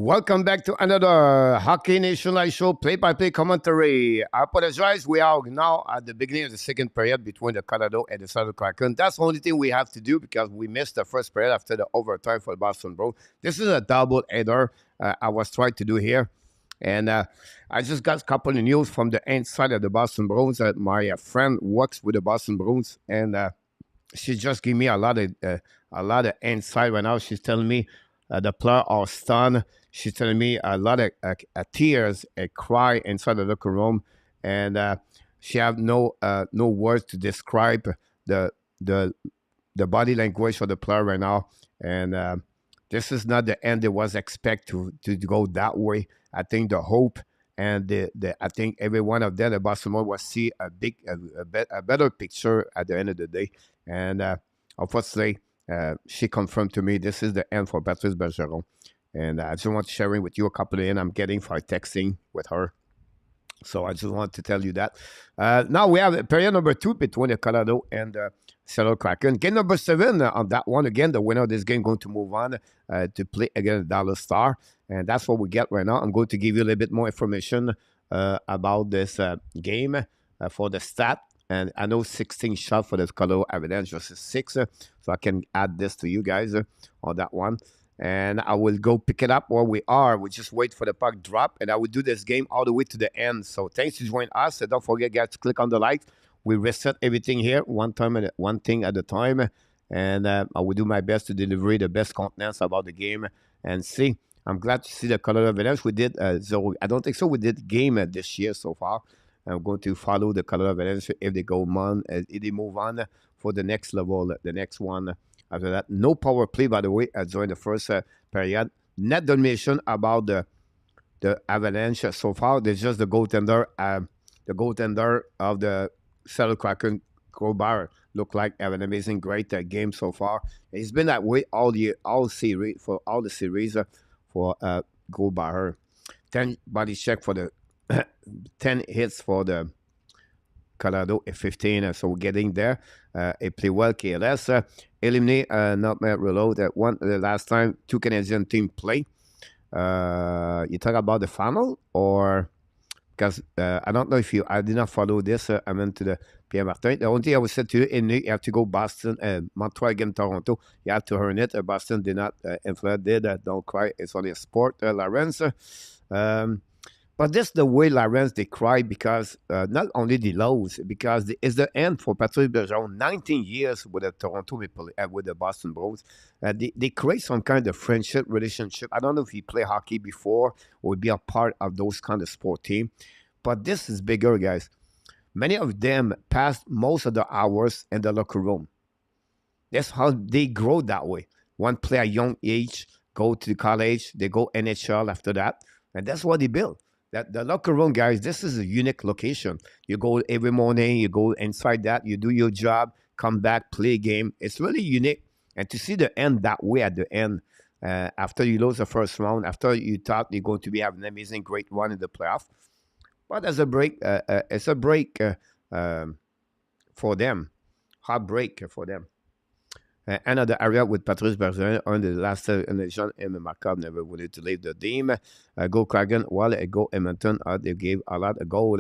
Welcome back to another Hockey Nation Live show, play-by-play commentary. I apologize. We are now at the beginning of the second period between the Colorado and the Seattle Kraken. That's the only thing we have to do because we missed the first period after the overtime for the Boston Bruins. This is a double header I was trying to do here. And I just got a couple of news from the inside of the Boston Bruins. My friend works with the Boston Bruins, and she just gave me a lot of insight right now. She's telling me the players are stunned. She's telling me a lot of tears, a cry inside the locker room, and she have no words to describe the body language of the player right now. And this is not the end. It was expected to go that way. I think the hope and I think every one of them, the Boston Bruins, will see a better picture at the end of the day. And unfortunately, she confirmed to me this is the end for Patrice Bergeron. And I just want to share with you a couple of in I'm getting for texting with her. So I just want to tell you that. Now we have period number 2 between the Colorado and the Seattle Kraken. Game number 7 on that one. Again, the winner of this game going to move on to play against Dallas Star. And that's what we get right now. I'm going to give you a little bit more information about this game for the stat. And I know 16 shots for the Colorado Avalanche versus 6. So I can add this to you guys on that one. And I will go pick it up where we are. We just wait for the puck drop. And I will do this game all the way to the end. So thanks for joining us. Don't forget, guys, to click on the like. We reset everything here one thing at a time. And I will do my best to deliver the best contents about the game. And see, I'm glad to see the Colorado Avalanche. We did zero. I don't think so. We did game this year so far. I'm going to follow the Colorado Avalanche if they go on, if they move on for the next level, the next one. After that, no power play, by the way, during the first period. Net domination about the Avalanche so far. There's just the goaltender of the Seattle Kraken, GRUBAUER, look like have an amazing, great game so far. It's been that way all the series for GRUBAUER. 10 body check for the 10 hits for the Colorado at 15, so we're getting there. It play well, KLS. Eliminate, not reload. The last time 2 Canadian team play. You talk about the final, or because I don't know if I did not follow this. I went to the Pierre Martin. The only thing I would say to you, you have to go Boston, Montreal against Toronto. You have to earn it. Boston did not influence. Don't cry. It's only a sport, Lawrence. But this is the way Lawrence, they cry because not only the lows, because it's the end for Patrice Bergeron. 19 years with the Toronto Maple with the Boston Bruins. They create some kind of friendship, relationship. I don't know if he played hockey before or be a part of those kind of sport team. But this is bigger, guys. Many of them passed most of the hours in the locker room. That's how they grow that way. One play at young age, go to college, they go NHL after that. And that's what they build. That the locker room, guys, this is a unique location. You go every morning, you go inside that, you do your job, come back, play a game. It's really unique. And to see the end that way at the end, after you lose the first round, after you thought you're going to be having an amazing, great run in the playoff. But as a break, it's a break for them. Heartbreak for them. Another area with Patrice Bergeron on the last election, Markov never wanted to leave the team. Go Kraken, well, go Edmonton. They gave a lot of goal.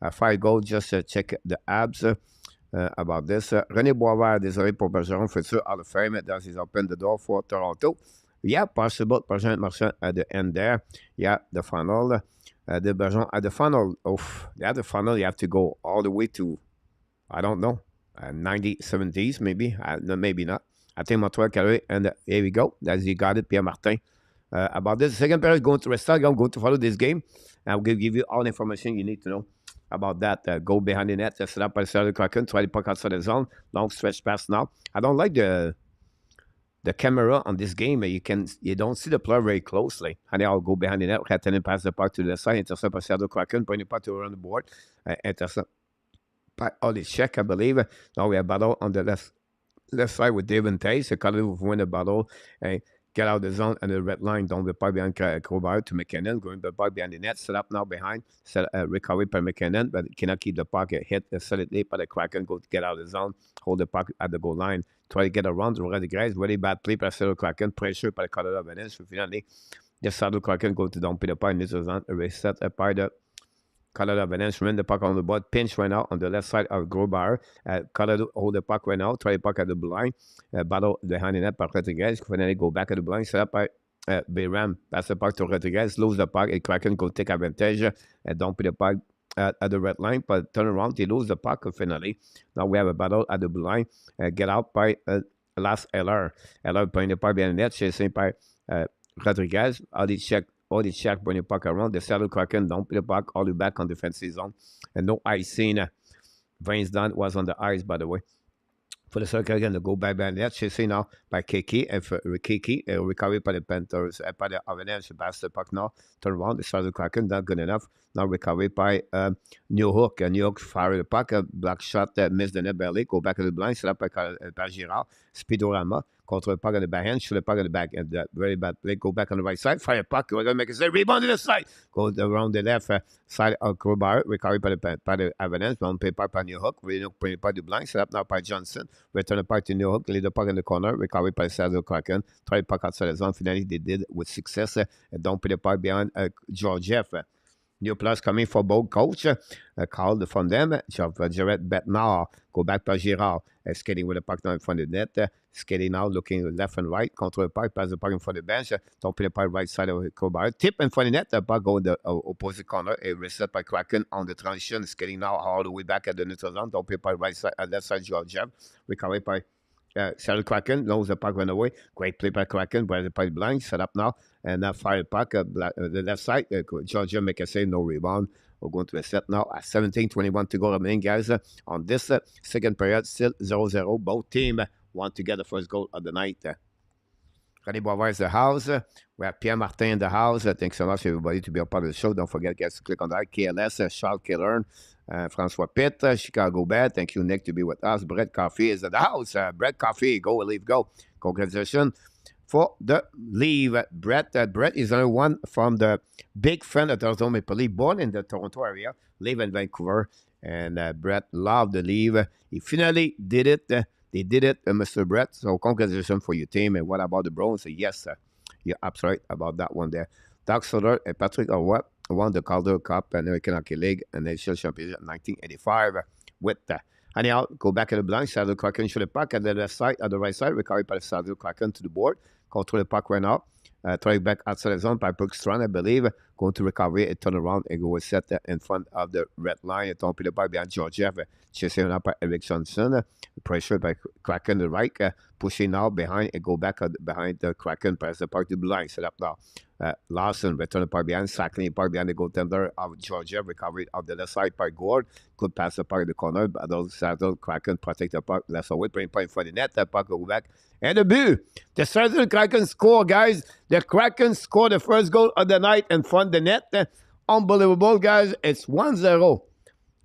5 goals, just check the abs about this. René Boisvert, désolé pour Bergeron, futur Hall of Fame. That is open the door for Toronto. Yeah, possible. Bergeron Marchand at the end there. Yeah, the final. The Bergeron at the final. The final, you have to go all the way to, I don't know, 90s, 70s, maybe. No, maybe not. I think Montreal, Calgary, and here we go. That's you got it, Pierre Martin. About this, second period is going to restart. I'm going to follow this game. I'm going to give you all the information you need to know about that. Go behind the net, set up by the Kraken, try to puck outside the zone. Long stretch pass now. I don't like the camera on this game. You don't see the player very closely. And they all go behind the net. Rattanen pass the puck to the side, intercept by the Kraken, bring the puck to around the board, intercept by Ollie Check, I believe. Now we have battle on the left side with David Tays. The Colorado will win the battle and get out of the zone and the red line down the puck behind GRUBAUER to McKinnon, going the puck behind the net, set up now behind, recovery by McKinnon, but cannot keep the puck, hit solidly by the Kraken, go to get out of the zone, hold the puck at the goal line, try to get around the guys, very bad play by the Kraken, pressure by the Colorado Avalanche, finally The Saddle Kraken go to dump the puck, neutral zone, reset by the Colorado Avalanche, run the puck on the board, pinch right now on the left side of GRUBAUER. Colorado hold the puck right now, try the puck at the blue line, battle behind the net by Rodriguez, finally go back at the blue line, set up by Bayram, pass the puck to Rodriguez, lose the puck, and Kraken go take advantage, dump the puck at the red line, but turn around, they lose the puck finally. Now we have a battle at the blue line, get out by last Eller. Eller playing the puck behind the net, chasing by Rodriguez, all the check bring the puck around. The Saddle Kraken dump the puck all the way back on defensive zone. And no icing. Vince Dunn was on the ice, by the way. For the Saddle Kraken to go back behind the net, chasing now by Kiki. And for Kiki, recovery by the Panthers, by the Avalanche, pass the puck now. Turn around, the Saddle Kraken, not good enough. Now recovery by New Hook. New Hook fire the puck, black shot, missed the net barely. Go back to the blind, set up by Girard. Speedorama. Contre le puck on the backhand, shoot the puck on the back, and very bad play. Go back on the right side, fire puck. We're going to make a save. Rebound to the side. Go around the left side of GRUBAUER. Recovery by the Avalanche. Bound play puck by New Hook. Really no play by the blind. Set up now by Johnson. Return the puck to New Hook. Lead the puck in the corner. Recovery by Saddle Kraken. Try the puck outside the zone. Finally, they did with success. And don't put the puck behind GEORGIEV. New plus coming for both coach. Called from them. Jared Betnard. Go back by Girard. Skating with the puck now in front of the net. Skating now, looking left and right. Control the puck. Pass the puck in front of the bench. Don't play the puck right side of GRUBAUER. Tip in front of the net. The puck go in the opposite corner. A reset by Kraken on the transition. Skating now all the way back at the neutral zone. Don't play the puck right side, left side GEORGIEV. Recovery by Saddle Kraken, knows the puck run away. Great play by Kraken, by the puck blind, set up now, and now fire the puck, the left side. Georgia make a save, no rebound. We're going to a set now at 17:21 to go remaining, guys. On this second period, still 0-0. Both teams want to get the first goal of the night. René Boisvert is the house. We have Pierre Martin in the house. Thanks so much, everybody, to be a part of the show. Don't forget, guys, to click on that. KLS, Charles Killern, Francois Pitt, Chicago Bear. Thank you, Nick, to be with us. Brett Coffee is in the house. Brett Coffee, go, leave, go. Congratulations for the leave. Brett is another one from the big fan of Toronto Maple Leaf, born in the Toronto area, live in Vancouver. And Brett loved the leave. He finally did it. They did it, Mr. Brett. So congratulations for your team. And what about the Browns? Yes, you're absolutely right about that one there. Doug Sutter and Patrick Roy won the Calder Cup and American Hockey League and National Championship in 1985 with anyhow, go back at the blind. Saddle Kraken shoot the puck at the left side, at the right side. Recovery by the Saddle Kraken to the board. Control the puck right now. Try back outside the zone by Brookstrand, I believe. Going to recovery and turn around and go set in front of the red line. Don't put the puck behind GEORGIEV. Chasing up by Eric Johnson. Pressure by Kraken the right. Pushing now behind and go back behind the Kraken. Press the puck to the line. Set up now. Larson return the puck behind. Sacking the puck behind the goaltender of GEORGIEV. Recovery of the left side by Gord. Could pass the puck in the corner. But those Saddle Kraken protect the puck. Left away. Bring puck in front of the net. The puck go back. And the but. The Saddle Kraken score, guys. The Kraken score the first goal of the night in front of the net. Unbelievable, guys. It's 1-0.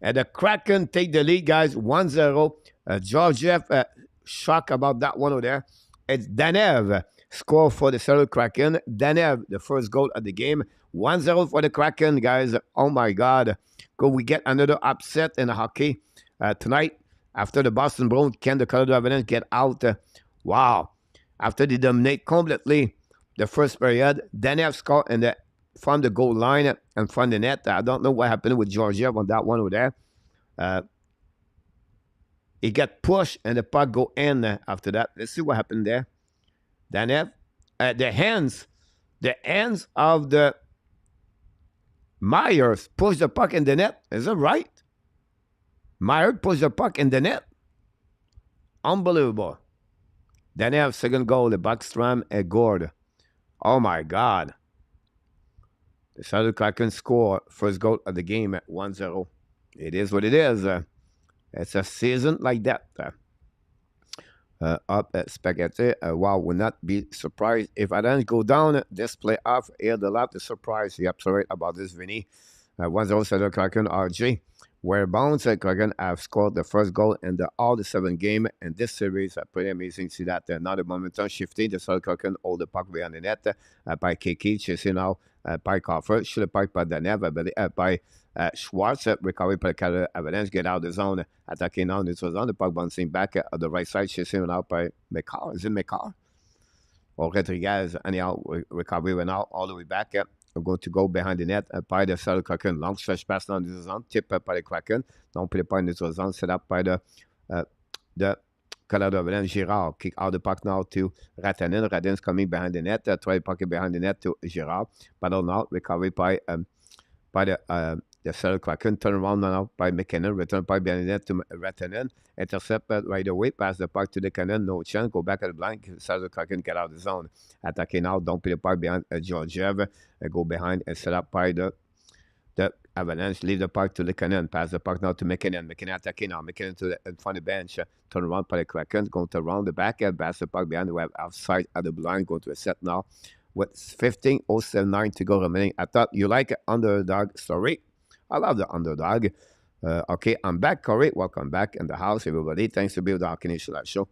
And the Kraken take the lead, guys. 1-0. GEORGIEV, shock about that one over there. It's Danev score for the Saddle Kraken. Danev, the first goal of the game. 1-0 for the Kraken, guys. Oh, my God. Could we get another upset in the hockey tonight? After the Boston Bruins, can the Colorado Avalanche get out? Wow. After they dominate completely the first period, Danev scored from the goal line and from the net. I don't know what happened with GEORGIEV on that one over there. He got pushed and the puck go in after that. Let's see what happened there. Danev, the hands of the Myers pushed the puck in the net. Is that right? Myers pushed the puck in the net. Unbelievable. Danev, second goal, the Backstrom and Gord. Oh my God. The Saddle Kraken score first goal of the game at 1-0. It is what it is. It's a season like that. Up at Spaghetti. Wow, would not be surprised if I don't go down this playoff. Here, the lot is surprised. You're absolutely right about this, Vinny. 1-0 Saddle Kraken RG. Whereabouts Kraken have scored the first goal in all the 7 games in this series. Pretty amazing to see that. Now the momentum shifting. The Saddle Kraken hold the puck behind the net by Kiki. Chasing now by Coffer. Shoot the puck by Danev. By Schwartz. Recovery by the Avalanche. Get out of the zone. Attacking now. This was on the puck bouncing back at the right side. Chasing out by McCarr. Is it McCarr? or Rodriguez, anyhow, recovery went out all the way back. We're going to go behind the net by the Seattle Kraken. Long stretch pass dans les zone, tip par les Kraken. Donc, pour les points de zone, set up by the Colorado Avalanche. Girard kick out the puck now to Rantanen. Rantanen's coming behind the net. Try pocket behind the net to Girard. Battle now, recovery by the Seattle Kraken. Turn around now by McKinnon. Return puck behind the net to Rantanen. Intercept right away. Pass the puck to the cannon. No chance. Go back at the blank. Seattle Kraken get out of the zone. Attacking now. Don't put the puck behind Georgiev. Go behind and set up by the Avalanche. Leave the puck to the cannon. Pass the puck now to McKinnon. McKinnon attacking now. McKinnon to in front of the bench. Turn around by the Kraken. Going to round the back. Pass the puck behind. We have outside at the blind. Going to a set now. With 15:07 to go remaining. I thought you like underdog story. I love the underdog. Okay, I'm back, Corey. Welcome back in the house, everybody. Thanks to be with the Hockey Nation Live Show.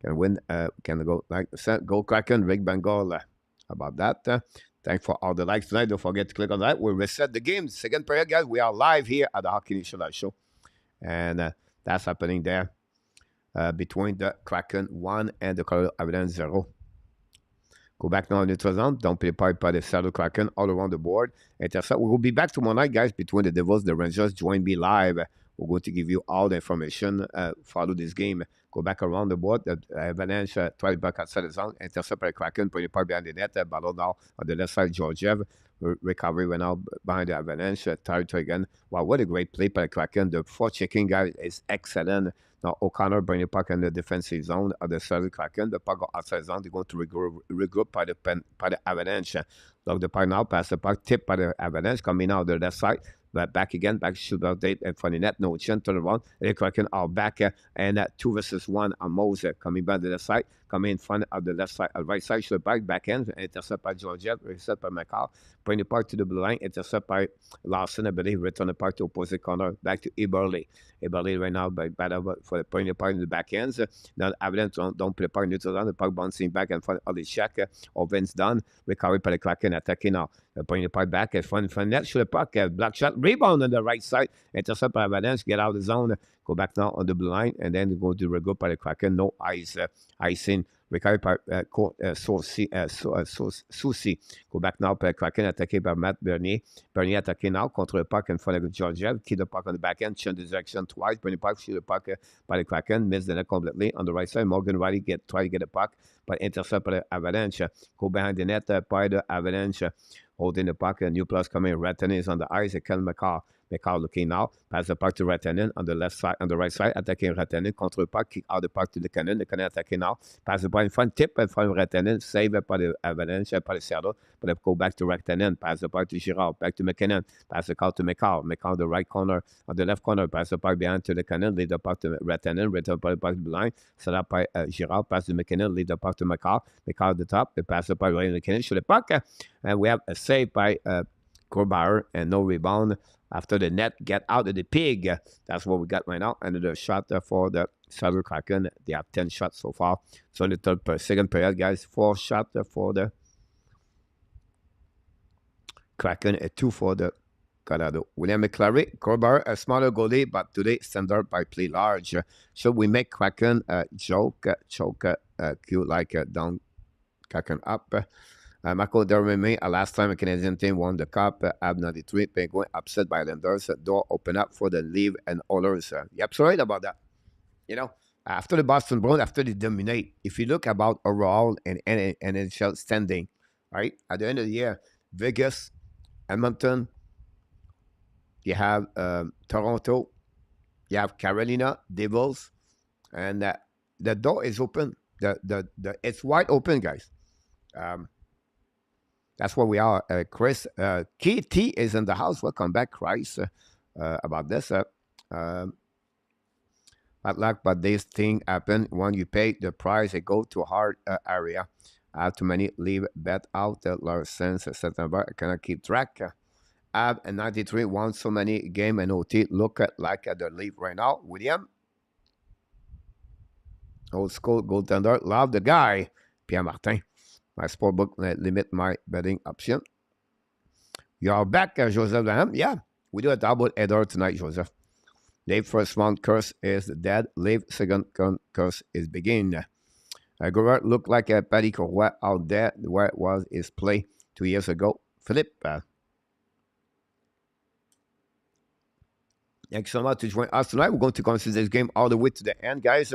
Can win, can go like percent. Go Kraken, Rick Bengal. How about that? Thanks for all the likes tonight. Don't forget to click on that. We'll reset the game. Second period, guys. We are live here at the Hockey Nation Live Show. And that's happening there between the Kraken 1 and the Colorado Avalanche 0. Go back now in neutral zone. Don't play part by the Seattle Kraken all around the board. Intercept. We will be back tomorrow night, guys, between the Devils, the Rangers. Join me live. We're going to give you all the information. Follow this game. Go back around the board. The Avalanche try back outside the zone. Intercept by the Kraken. Put the part behind the net. Battle now on the left side. Georgiev. Recovery went out behind the Avalanche. Territory again. Wow, what a great play by the Kraken. The forechecking guy is excellent. Now, O'Connor bring the puck in the defensive zone of the Seattle Kraken. The puck go outside zone. They're going to regroup by the Avalanche. Look, the puck now, pass the puck, tip by the Avalanche, coming out the left side. But back again, back shootout date in front of the net. No chance, turn around. The Kraken are back and 2 versus 1 on Moses coming back to the left side. Coming in front of the left side, right side, shoot back end, intercept by Georgiev, reset by McCall. Bring the puck to the blue line, intercept by Larson, I believe, return the puck to opposite corner, back to Eberle. Eberle right now by battle for putting the puck in the back ends. Now Avalanche don't play the puck neutral zone, the puck bouncing back in front of the check. Offense done, recovery by the Kraken, attacking now. Bring the puck back in front of net, shoot the puck, block shot, rebound on the right side, intercept by Avalanche, get out of the zone, go back now on the blue line, and then go to regroup by the Kraken, no icing. Recovery par Soucy. Go back now par Kraken, attaqué par Matt Bernier. Bernier attaqué now contre le puck in front of Georgiev. Keep the puck on the back end, change the direction twice. Bring the puck, shoot the puck by the Kraken. Miss the net completely. On the right side, Morgan Riley try to get the puck, but intercept by the Avalanche. Go behind the net by the Avalanche. Holding the puck, a new plus coming. Rantanen is on the ice. Ken McCall. McCall looking now. Pass the puck to Rantanen on the left side, on the right side. Attacking Rantanen. Contre le puck. Kick out the puck to the cannon. The cannon attacking now. Pass the puck in front. Tip in front of Rantanen. Save by the Avalanche. By the Seattle. But they go back to Rantanen. Pass the puck to Girard. Back to McKinnon. Pass the call to McCall. McCall the right corner. On the left corner. Pass the puck behind to the cannon. Lead the puck to Rantanen. Return by the puck behind. Set up by Girard. Pass to McKinnon. Lead the puck to McCall. McCall at the top. They pass the puck right in the cannon. Shoot the puck. And we have a save by GRUBAUER and no rebound after the net get out of the pig. That's what we got right now. Another shot for the Seattle Kraken. They have 10 shots so far. So in the second period, guys, 4 shots for the Kraken and 2 for the Colorado. William McClary, GRUBAUER, a smaller goalie, but today standard by play large. Should we make Kraken choke, cute like down, Kraken up? Marco Dermeme, last time a Canadian team won the Cup, AB 93, Penguin upset by Islanders. Door open up for the Leaf and Oilers. Yep, so right about that. You know, after the Boston Bruins, after they dominate, if you look about overall and NHL standing, right, at the end of the year, Vegas, Edmonton, you have Toronto, you have Carolina, Devils, and the door is open. It's wide open, guys. That's where we are. Chris, KT is in the house. Welcome back, Chris. About this. Bad luck, but this thing happen when you pay the price. It go to a hard area. Too many leave bet out. Since September, I cannot keep track. Ab and 93 won so many game and OT. Look at like at the leave right now. William, old school goaltender. Love the guy. Pierre Martin. My sportbook limit my betting option. You're back, Joseph Lamb. Yeah, we do a double header tonight, Joseph. Leave first round curse is dead. Leave second curse is begin. GRUBAUER looked like a Paddy Courroy out there where it was his play 2 years ago. Philippe, thanks so much to join us tonight. We're going to consider this game all the way to the end, guys.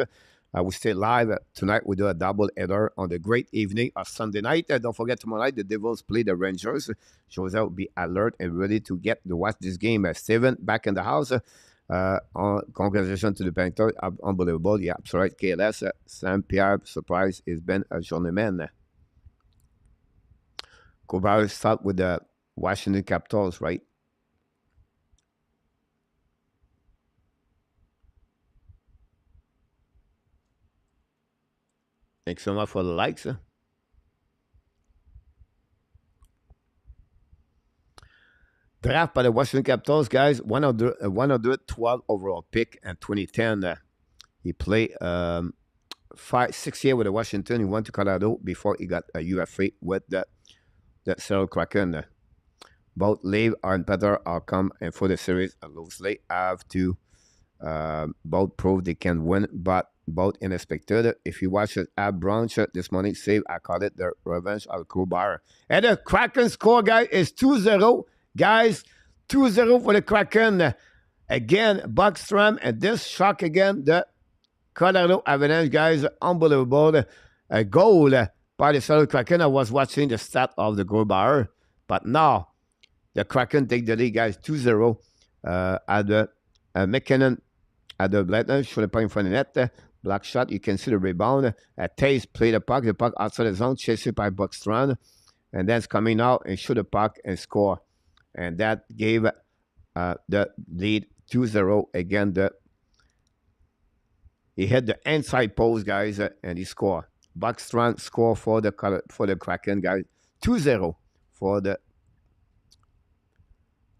We stay live tonight. We do a double header on the great evening of Sunday night. Don't forget, tomorrow night, the Devils play the Rangers. Jose will be alert and ready to watch this game. Steven, back in the house. Congratulations to the Panthers. Unbelievable. Yeah, absolutely. KLS, Sam Pierre, surprise, has been a journeyman. GRUBAUER start with the Washington Capitals, right? Thanks so much for the likes. Draft by the Washington Capitals, guys. 112 overall pick in 2010. He played 6 years with the Washington. He went to Colorado before he got a UFA with the Seattle Kraken. Both Leave and Peter are come and for the series loosely have to both prove they can win, but both unexpected. If you watch it at brunch this morning, save, I call it the revenge of GRUBAUER. And the Kraken score, guys, is 2-0. Guys, 2-0 for the Kraken. Again, Buckstrom, and this shock again, the Colorado Avalanche, guys, unbelievable. A goal by the Seattle Kraken. I was watching the stat of the GRUBAUER, but now the Kraken take the lead, guys, 2-0 at the McKinnon at the Bladner, should have put in front of the net. Black shot, you can see the rebound. Taze played the puck outside the zone, chased by Buckstrom, and then it's coming out and shoot the puck and score. And that gave the lead 2-0 again. He hit the inside post, guys, and he scored. Buckstrom score for the Kraken, guys. 2-0 for the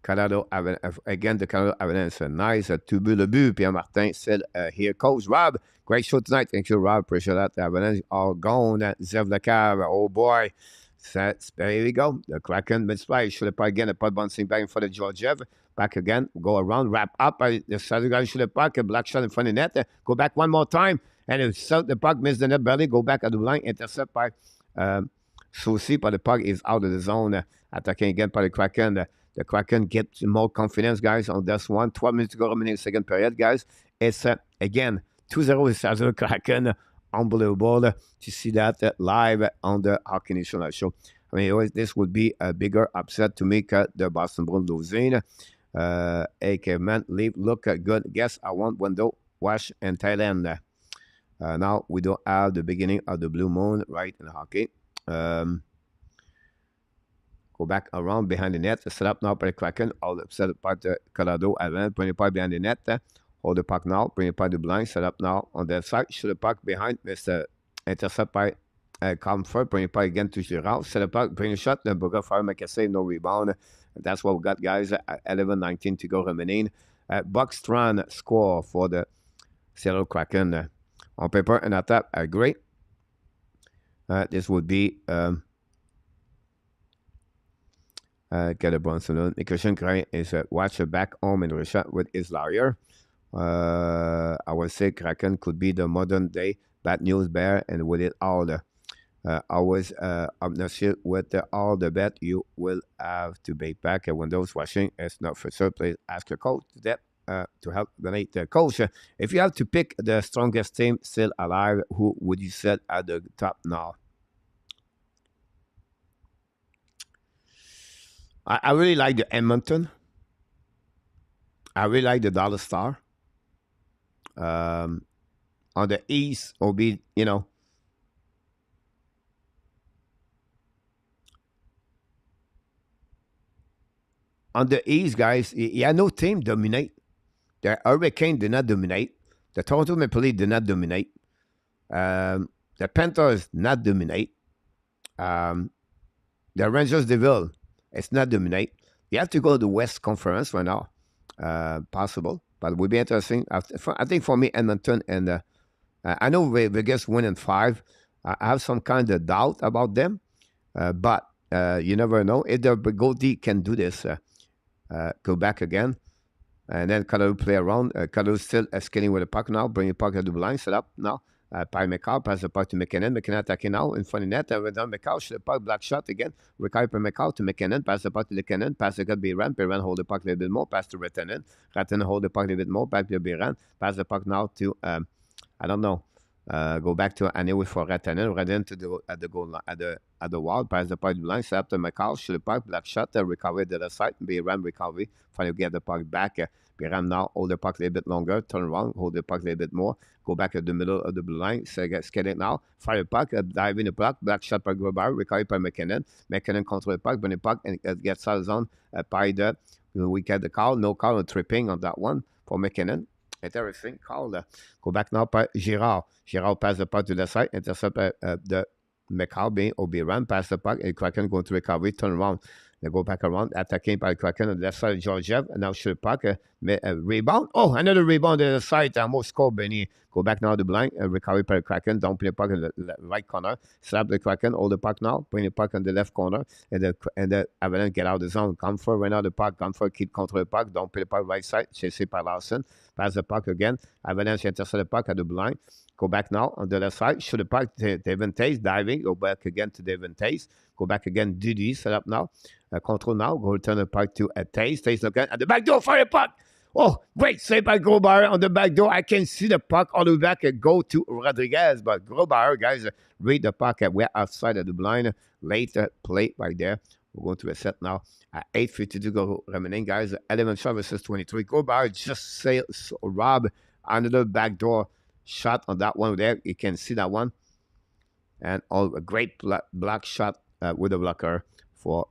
Colorado Avalanche. Again, the Colorado Avalanche. Nice. Tout but le but. Pierre-Martin said here. Coach Rob, great show tonight. Thank you, Rob. Appreciate that. The Avalanche all gone. Zev Lecave. Oh, boy. There we go. The Kraken mid-splash. Should have put again. The puck bouncing back in front of GEORGIEV. Back again. Go around. Wrap up. The Saturday guy should have puck. A black shot in front of the net. Go back one more time. And if the puck missed the net belly, go back at the line. Intercept by Soucy. But the puck is out of the zone. Attacking again by the Kraken. The Kraken get more confidence, guys, on this one. 12 minutes to go remaining second period, guys. It's, again, 2-0 is Seattle Kraken. Unbelievable to see that live on the Hockey National Show. I mean, this would be a bigger upset to make the Boston Bruins losing. AK man, leave, look good. Guess I want window, wash, and Thailand. Now we don't have the beginning of the blue moon, right, in hockey. Go back around behind the net. Set up now by the Kraken. All set up by the Colorado Avalanche. Bring the puck behind the net. Hold the puck now. Bring the puck to the blind. Set up now on that side. Shoot the puck behind. Mr. Intercept by Comfort. Bring the puck again to Girard. Set the puck. Bring the shot. Then Burger Fire make a save. No rebound. And that's what we got, guys. 11-19 to go remaining. Buckstrom score for the Seattle Kraken. On paper and attack. Great. This would be... Get a Bronson. Christian Kraken is a watcher back home in Russia with his lawyer. I would say Kraken could be the modern day bad news bear, and with it all, always obnoxious with all the bet you will have to pay back at windows washing. It's not for sure. Please ask your coach that to help donate the coach. If you have to pick the strongest team still alive, who would you set at the top now? I really like the Edmonton. I really like the Dallas Star. On the East, will be, on the East, guys, no team dominate. The Hurricane did not dominate. The Toronto Maple Leafs did not dominate. The Panthers not dominate. The Rangers Devil, it's not dominate. You have to go to the West Conference right now. Possible, but it would be interesting. I think for me, Edmonton and I know Vegas win in 5. I have some kind of doubt about them, but you never know. If the goalie can do this, go back again, and then Colorado play around. Colorado still skating with the puck now. Bring the puck to the line, set up now. Par McCall, passe le puck to McKinnon. McKinnon attacking now in front of net. Redon McCall, shoot the puck, black shot again. Recovery by McCall to McKinnon. Pass the puck to McKinnon. Pass the puck to Biran. Biran hold the puck a little bit more. Pass to Ratanen. Ratanen hold the puck a little bit more. Back to Biran. Pass the puck now to, I don't know. Go back to anyway for Ratanen. Ratanen to at the goal at the wall. Pass the puck to the line. Set up to McCall. Shoot the puck. Black shot. Recovery to the side. Biran recovery. Finally get the puck back. Biran now hold the puck a little bit longer. Turn around. Hold the puck a little bit more. Go back at the middle of the blue line. So get it now. Fire the puck. Dive in the puck. Black shot by GRUBAUER. Recovery by McKinnon. McKinnon control the puck. Bring the puck and gets out of zone. By the we get the call. No call. No tripping on that one for McKinnon. Interesting call. Go back now by Girard. Girard pass the puck to the side. Intercept the McCall being Obi-Wan. Pass the puck. And Kraken going to recovery. Turn around. They go back around. Attacking by Kraken on the left side of GEORGIEV. And now shoot the puck. Rebound. Oh, another rebound on the side. Almost score, Benny. Go back now to blind. Recovery by Kraken. Don't play the puck in the right corner. Slap the Kraken. Hold the puck now. Bring the puck on the left corner. And the Avalanche get out of the zone. Comfort right now the puck. Comfort keep control the puck. Don't play the puck right side. Chasé by Larson. Pass the puck again. Avalanche intercept the puck at the blind. Go back now on the left side. Shoot the puck to David Tays. Diving. Go back again to David Tays. Go back again. Didi set up now. Control now. Go return the puck to Tays. Tays again at the back door. Fire the puck. Oh, great save by GRUBAUER on the back door. I can see the puck all the way back and go to Rodriguez. But GRUBAUER, guys, read the puck. We're outside of the blind. Later play right there. We're going to a set now. At 8:52 go remaining, guys. 11 shot versus 23. GRUBAUER just rob another back door shot on that one there. You can see that one. And a great black shot with a blocker for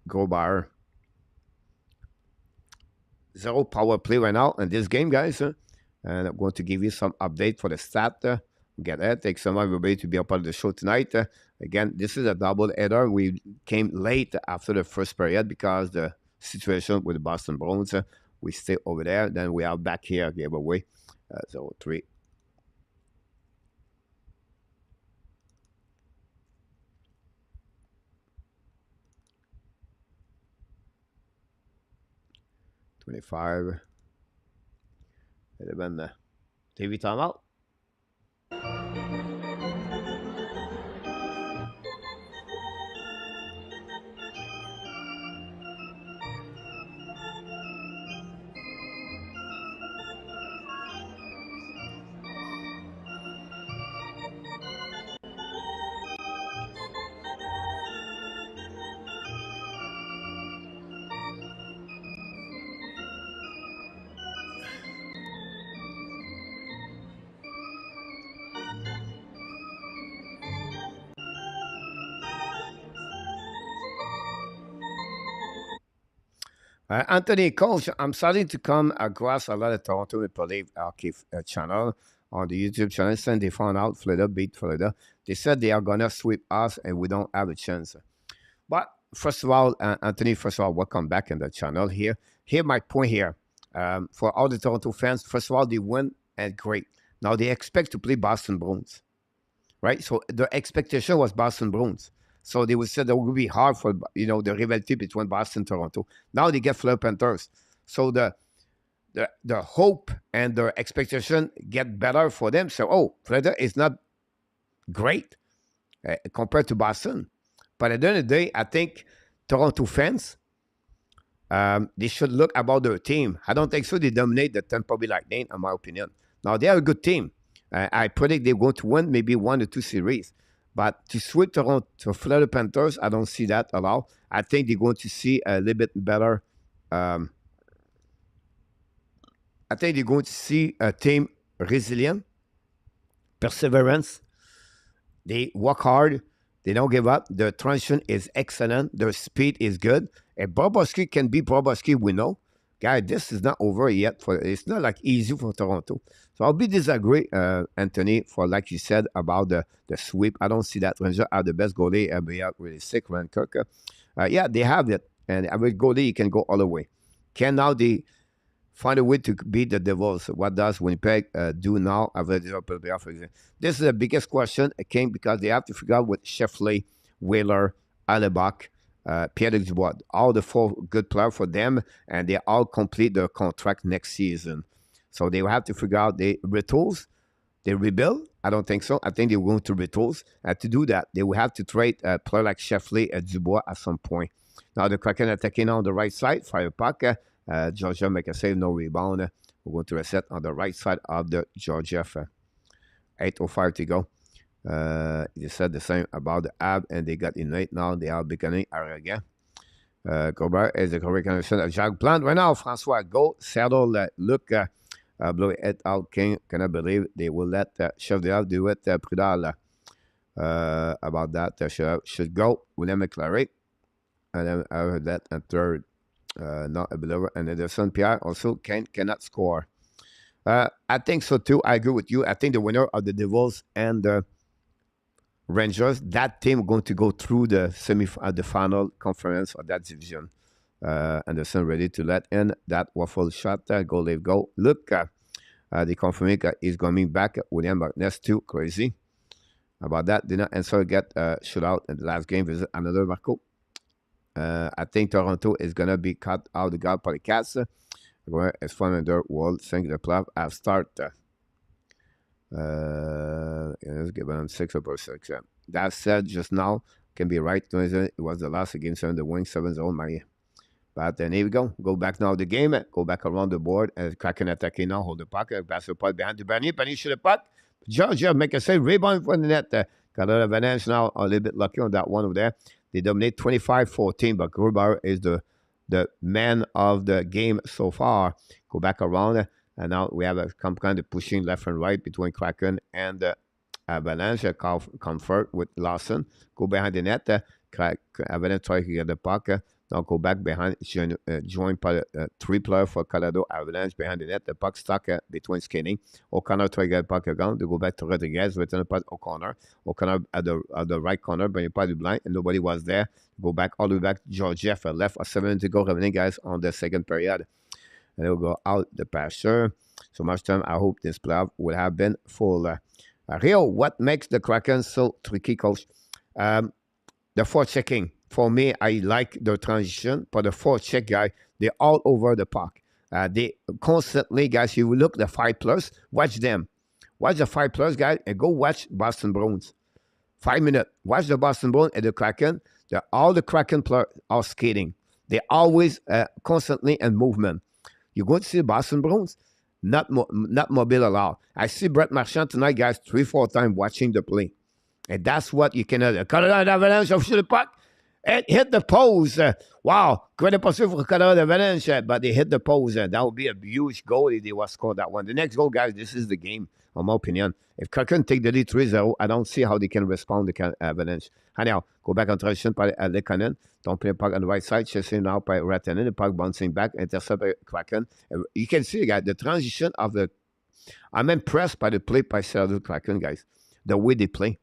GRUBAUER. 0 power play right now in this game, guys. And I'm going to give you some update for the stat. Get that. Thanks so much, everybody, to be a part of the show tonight. Again, this is a double header. We came late after the first period because the situation with the Boston Bruins. We stay over there. Then we are back here, gave away 0-3. $25. 11. TV timeout. Anthony, Coach, I'm starting to come across a lot of Toronto Maple Leaf hockey channel on the YouTube channel. Since they found out Florida beat Florida, they said they are going to sweep us and we don't have a chance. But first of all, Anthony, welcome back in the channel here. Here, my point here. For all the Toronto fans, first of all, they win and great. Now they expect to play Boston Bruins, right? So the expectation was Boston Bruins. So they would say that would be hard for, the rivalry between Boston and Toronto. Now they get Florida Panthers. So the hope and the expectation get better for them. So, Florida is not great compared to Boston. But at the end of the day, I think Toronto fans, they should look about their team. I don't think so. They dominate the Tampa Bay Lightning, in my opinion. Now, they are a good team. I predict they're going to win maybe 1 or 2 series. But to sweep Toronto to Florida Panthers, I don't see that at all. I think they're going to see a little bit better. I think they're going to see a team resilient, perseverance. They work hard. They don't give up. Their transition is excellent. Their speed is good. If Bobrovsky can be Bobrovsky, we know. Guys, this is not over yet. It's not like easy for Toronto. So I'll be disagree, Anthony, for like you said about the sweep. I don't see that. Rangers are the best goalie. They are really sick, Rand Kirk. Yeah, they have it. And with goalie, you can go all the way. Can now they find a way to beat the Devils? What does Winnipeg do now? This is the biggest question. It came because they have to figure out with Sheffley, Wheeler, Alabak, Pierre Dubois, all the 4 good players for them, and they all complete their contract next season. So they will have to figure out the retools. They rebuild? I don't think so. I think they're going to retool. To do that, they will have to trade a player like Sheffley and Dubois at some point. Now the Kraken attacking on the right side. Fire puck. Georgia make a save, no rebound. We're going to reset on the right side of the GEORGIEV. 8:05 to go. They said the same about the Ab, and they got in late now. They are becoming arrogant. GRUBAUER is the correct understanding of Jacques Plante. Right now, Francois, go settle. Look, blow it out, King. Cannot believe they will let Chef de do it. Prudal about that. Should go. William McClary. And then I heard that. And third, not a believer. And Ederson Pierre also cannot score. I think so too. I agree with you. I think the winner of the Devils and the Rangers, that team going to go through the the final conference of that division. Anderson ready to let in that waffle shot. Go, leave, go. Look, the confirmation is coming back. William Martinez too. Crazy about that. Did not answer get shootout in the last game. Visit another Marco. I think Toronto is going to be cut out of the guard by the Cats. Where it's fun in the world. Think the playoff have start. Let's give them 6 over 6. That said, just now can be right. It was the last against the wing 7-0. My, but then here we go. Go back now the game. Go back around the board. Kraken attacking now. Hold the puck. Pass the puck behind the Bernier. Bernier shoot the puck. Georgia make a save. Rebound from the net. Got Avalanche now a little bit lucky on that one over there. They dominate 25-14, but GRUBAUER is the man of the game so far. Go back around. And now we have a kind of pushing left and right between Kraken and Avalanche. Comfort with Lawson. Go behind the net. Avalanche try to get the puck. Now go back behind. Joined by 3 players for Colorado Avalanche behind the net. The puck stuck between skating. O'Connor try to get the puck again. They go back to Rodriguez. Return the puck O'Connor. O'Connor at the right corner. Bring the puck to blind. And nobody was there. Go back all the way back. GEORGIEV left. 7 minutes to go. Remaining guys on the second period. And it will go out the pasture. So much time. I hope this playoff will have been full. Rio, what makes the Kraken so tricky, coach? The forechecking. For me, I like the transition. For the forecheck guy, they're all over the puck. They constantly, guys, you look the 5+, watch them. Watch the 5+, guys, and go watch Boston Bruins. 5 minutes. Watch the Boston Bruins and the Kraken. All the Kraken players are skating. They're always constantly in movement. You're going to see Boston Bruins, not mobile at all. I see Brett Marchand tonight, guys, 3-4 times watching the play. And that's what you cannot. Colorado Avalanche off the puck and hit the post. Wow, great possible for Colorado Avalanche, but they hit the post. That would be a huge goal if they was scored that one. The next goal, guys, this is the game, in my opinion. If Kraken take the lead 3-0, I don't see how they can respond to Avalanche. Anyhow, go back on transition by Lekanen. Don't play the puck on the right side. Chasing now by Ratanen. The puck bouncing back. Intercept by Kraken. You can see, guys, the transition of the... I'm impressed by the play by Seattle Kraken, guys. The way they play.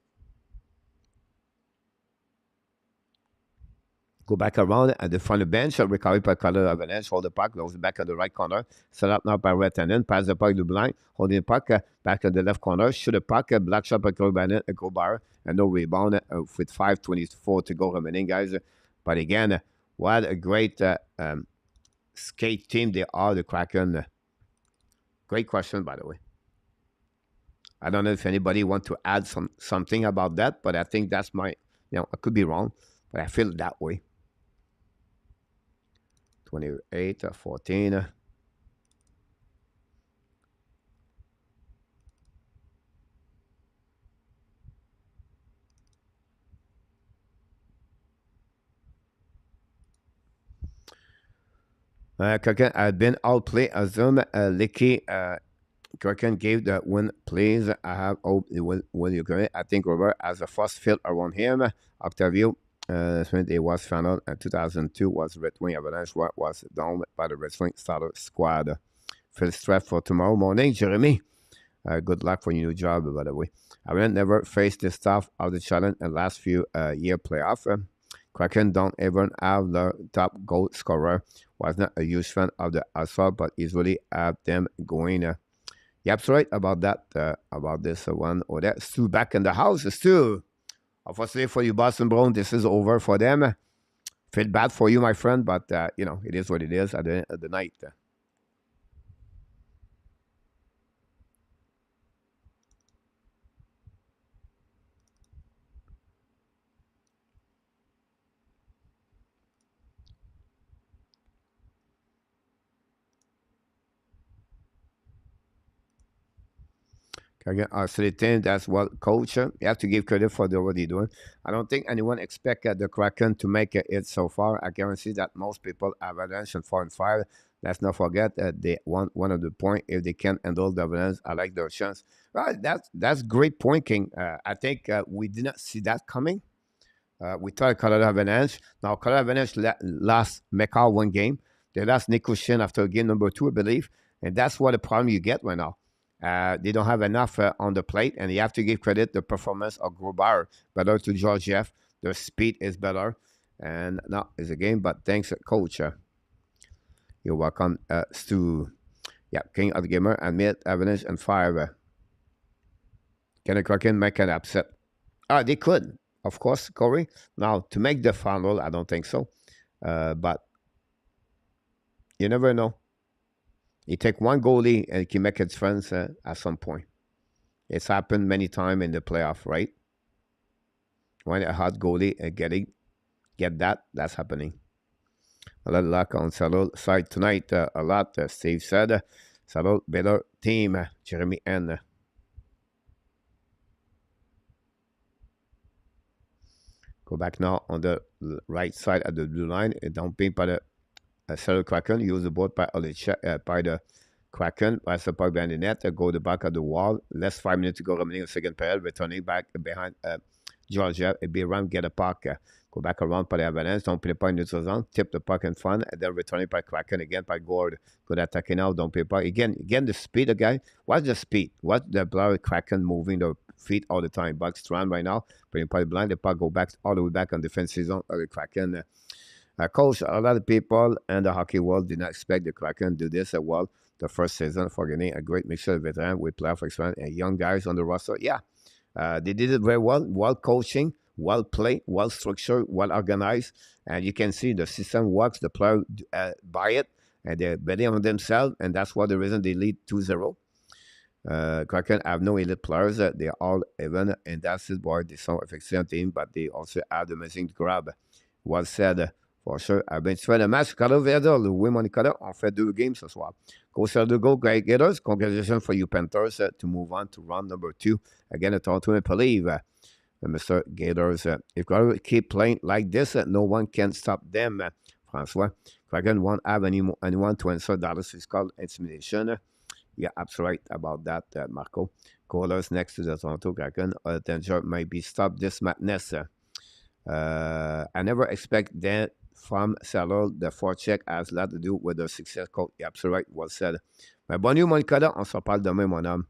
Go back around at the front of the bench. Recovery by Colorado Avalanche. Hold the puck. Goes back at the right corner. Set up now by Ratanen. Pass the puck to blind. Holding the puck back at the left corner. Shoot the puck. Black shot by GRUBAUER. And no rebound with 5:24 to go remaining, guys. But again, what a great skate team they are, the Kraken. Great question, by the way. I don't know if anybody want to add something about that, but I think that's my, I could be wrong, but I feel that way. 28-14. Kraken had been outplayed as them. Licky Kraken gave the win, please. I have hope it will you agree. I think Robert has a first field around him. Octavio Smith, it was final in 2002 was Red Wing Avalanche was down by the Red Wing starter squad. Phil Straff for tomorrow morning. Jeremy, good luck for your new job, by the way. Avalanche never faced this tough of the challenge in the last few year playoff. Kraken don't even have the top goal scorer. Was not a huge fan of the assault, but usually have them going. You're absolutely right about that, about this one or that. Stu back in the house. Stu, unfortunately for you, Boston Bruins, this is over for them. Feel bad for you, my friend, but, it is what it is at the end of the night. Again, so the team that's what coach. You have to give credit for what they're doing. I don't think anyone expect the Kraken to make it so far. I guarantee that most people have Avalanche and 4-5. Let's not forget that they want one of the point. If they can handle the Avalanche, I like their chance. Right, that's great point, King. I think we did not see that coming. We thought Colorado Avalanche. Now Colorado Avalanche lost Mekar one game. They lost Nico Shin after game number 2, I believe, and that's what the problem you get right now. They don't have enough on the plate, and you have to give credit the performance of GRUBAUER better to GEORGIEV. Their speed is better, and now it's a game. But thanks, coach. You're welcome, Stu. Yeah, King of the Gamer, admit Avalanche and fire. Can a Kraken make an upset? They could, of course, Corey. Now, to make the final, I don't think so. But you never know. You take one goalie and it can make a difference at some point. It's happened many times in the playoff, right? When a hot goalie get that's happening. A lot of luck on Saddle side tonight. A lot, Steve said. Saddle, better team. Jeremy N. Go back now on the right side of the blue line. Dumping by the Saddle Kraken. Use the board by the Kraken. Pass the puck behind the net. Go the back of the wall. Less 5 minutes to go remaining in the second period. Returning back behind Georgia. It be around, get a puck. Go back around by the Avalanche. Don't play the puck in neutral zone. Tip the puck in front. And then returning by Kraken again by Gord. Good attacking now. Don't play the puck. Again, the speed of guy. What's the speed? What's the blood Kraken moving their feet all the time? Buck strand right now. Putting puck blind. The puck go back all the way back on defensive zone of the Kraken. Coach, a lot of people in the hockey world did not expect the Kraken to do this well the first season for getting a great mixture of veterans with playoff experience and young guys on the roster. Yeah, they did it very well coaching, well played, well structured, well organized. And you can see the system works, the players buy it, and they're betting on themselves. And that's what the reason they lead 2-0. Kraken have no elite players. They're all even, and that's why they sont excellent team, but they also have the amazing grab. Well said. For sure. Ben, tu fais le match. Colorado Verdun, le oui, Monica, on fait 2 games ce soir. Go sell the goal, great Gators. Congratulations for you Panthers to move on to round number 2. Again, a Toronto Maple Leaf. Mr. Gators, if Colorado keep playing like this, no one can stop them. François, Kraken won't have anyone to answer Dallas fiscal intimidation. Yeah, absolutely right about that, Marco. Callers next to the Toronto Kraken. Danger might be stopped this madness. I never expect that from Seller. The forecheck has a lot to do with the success coach. Yeah, absolutely right. Well said. Mais bon, mon Canada, on se parle demain, mon homme.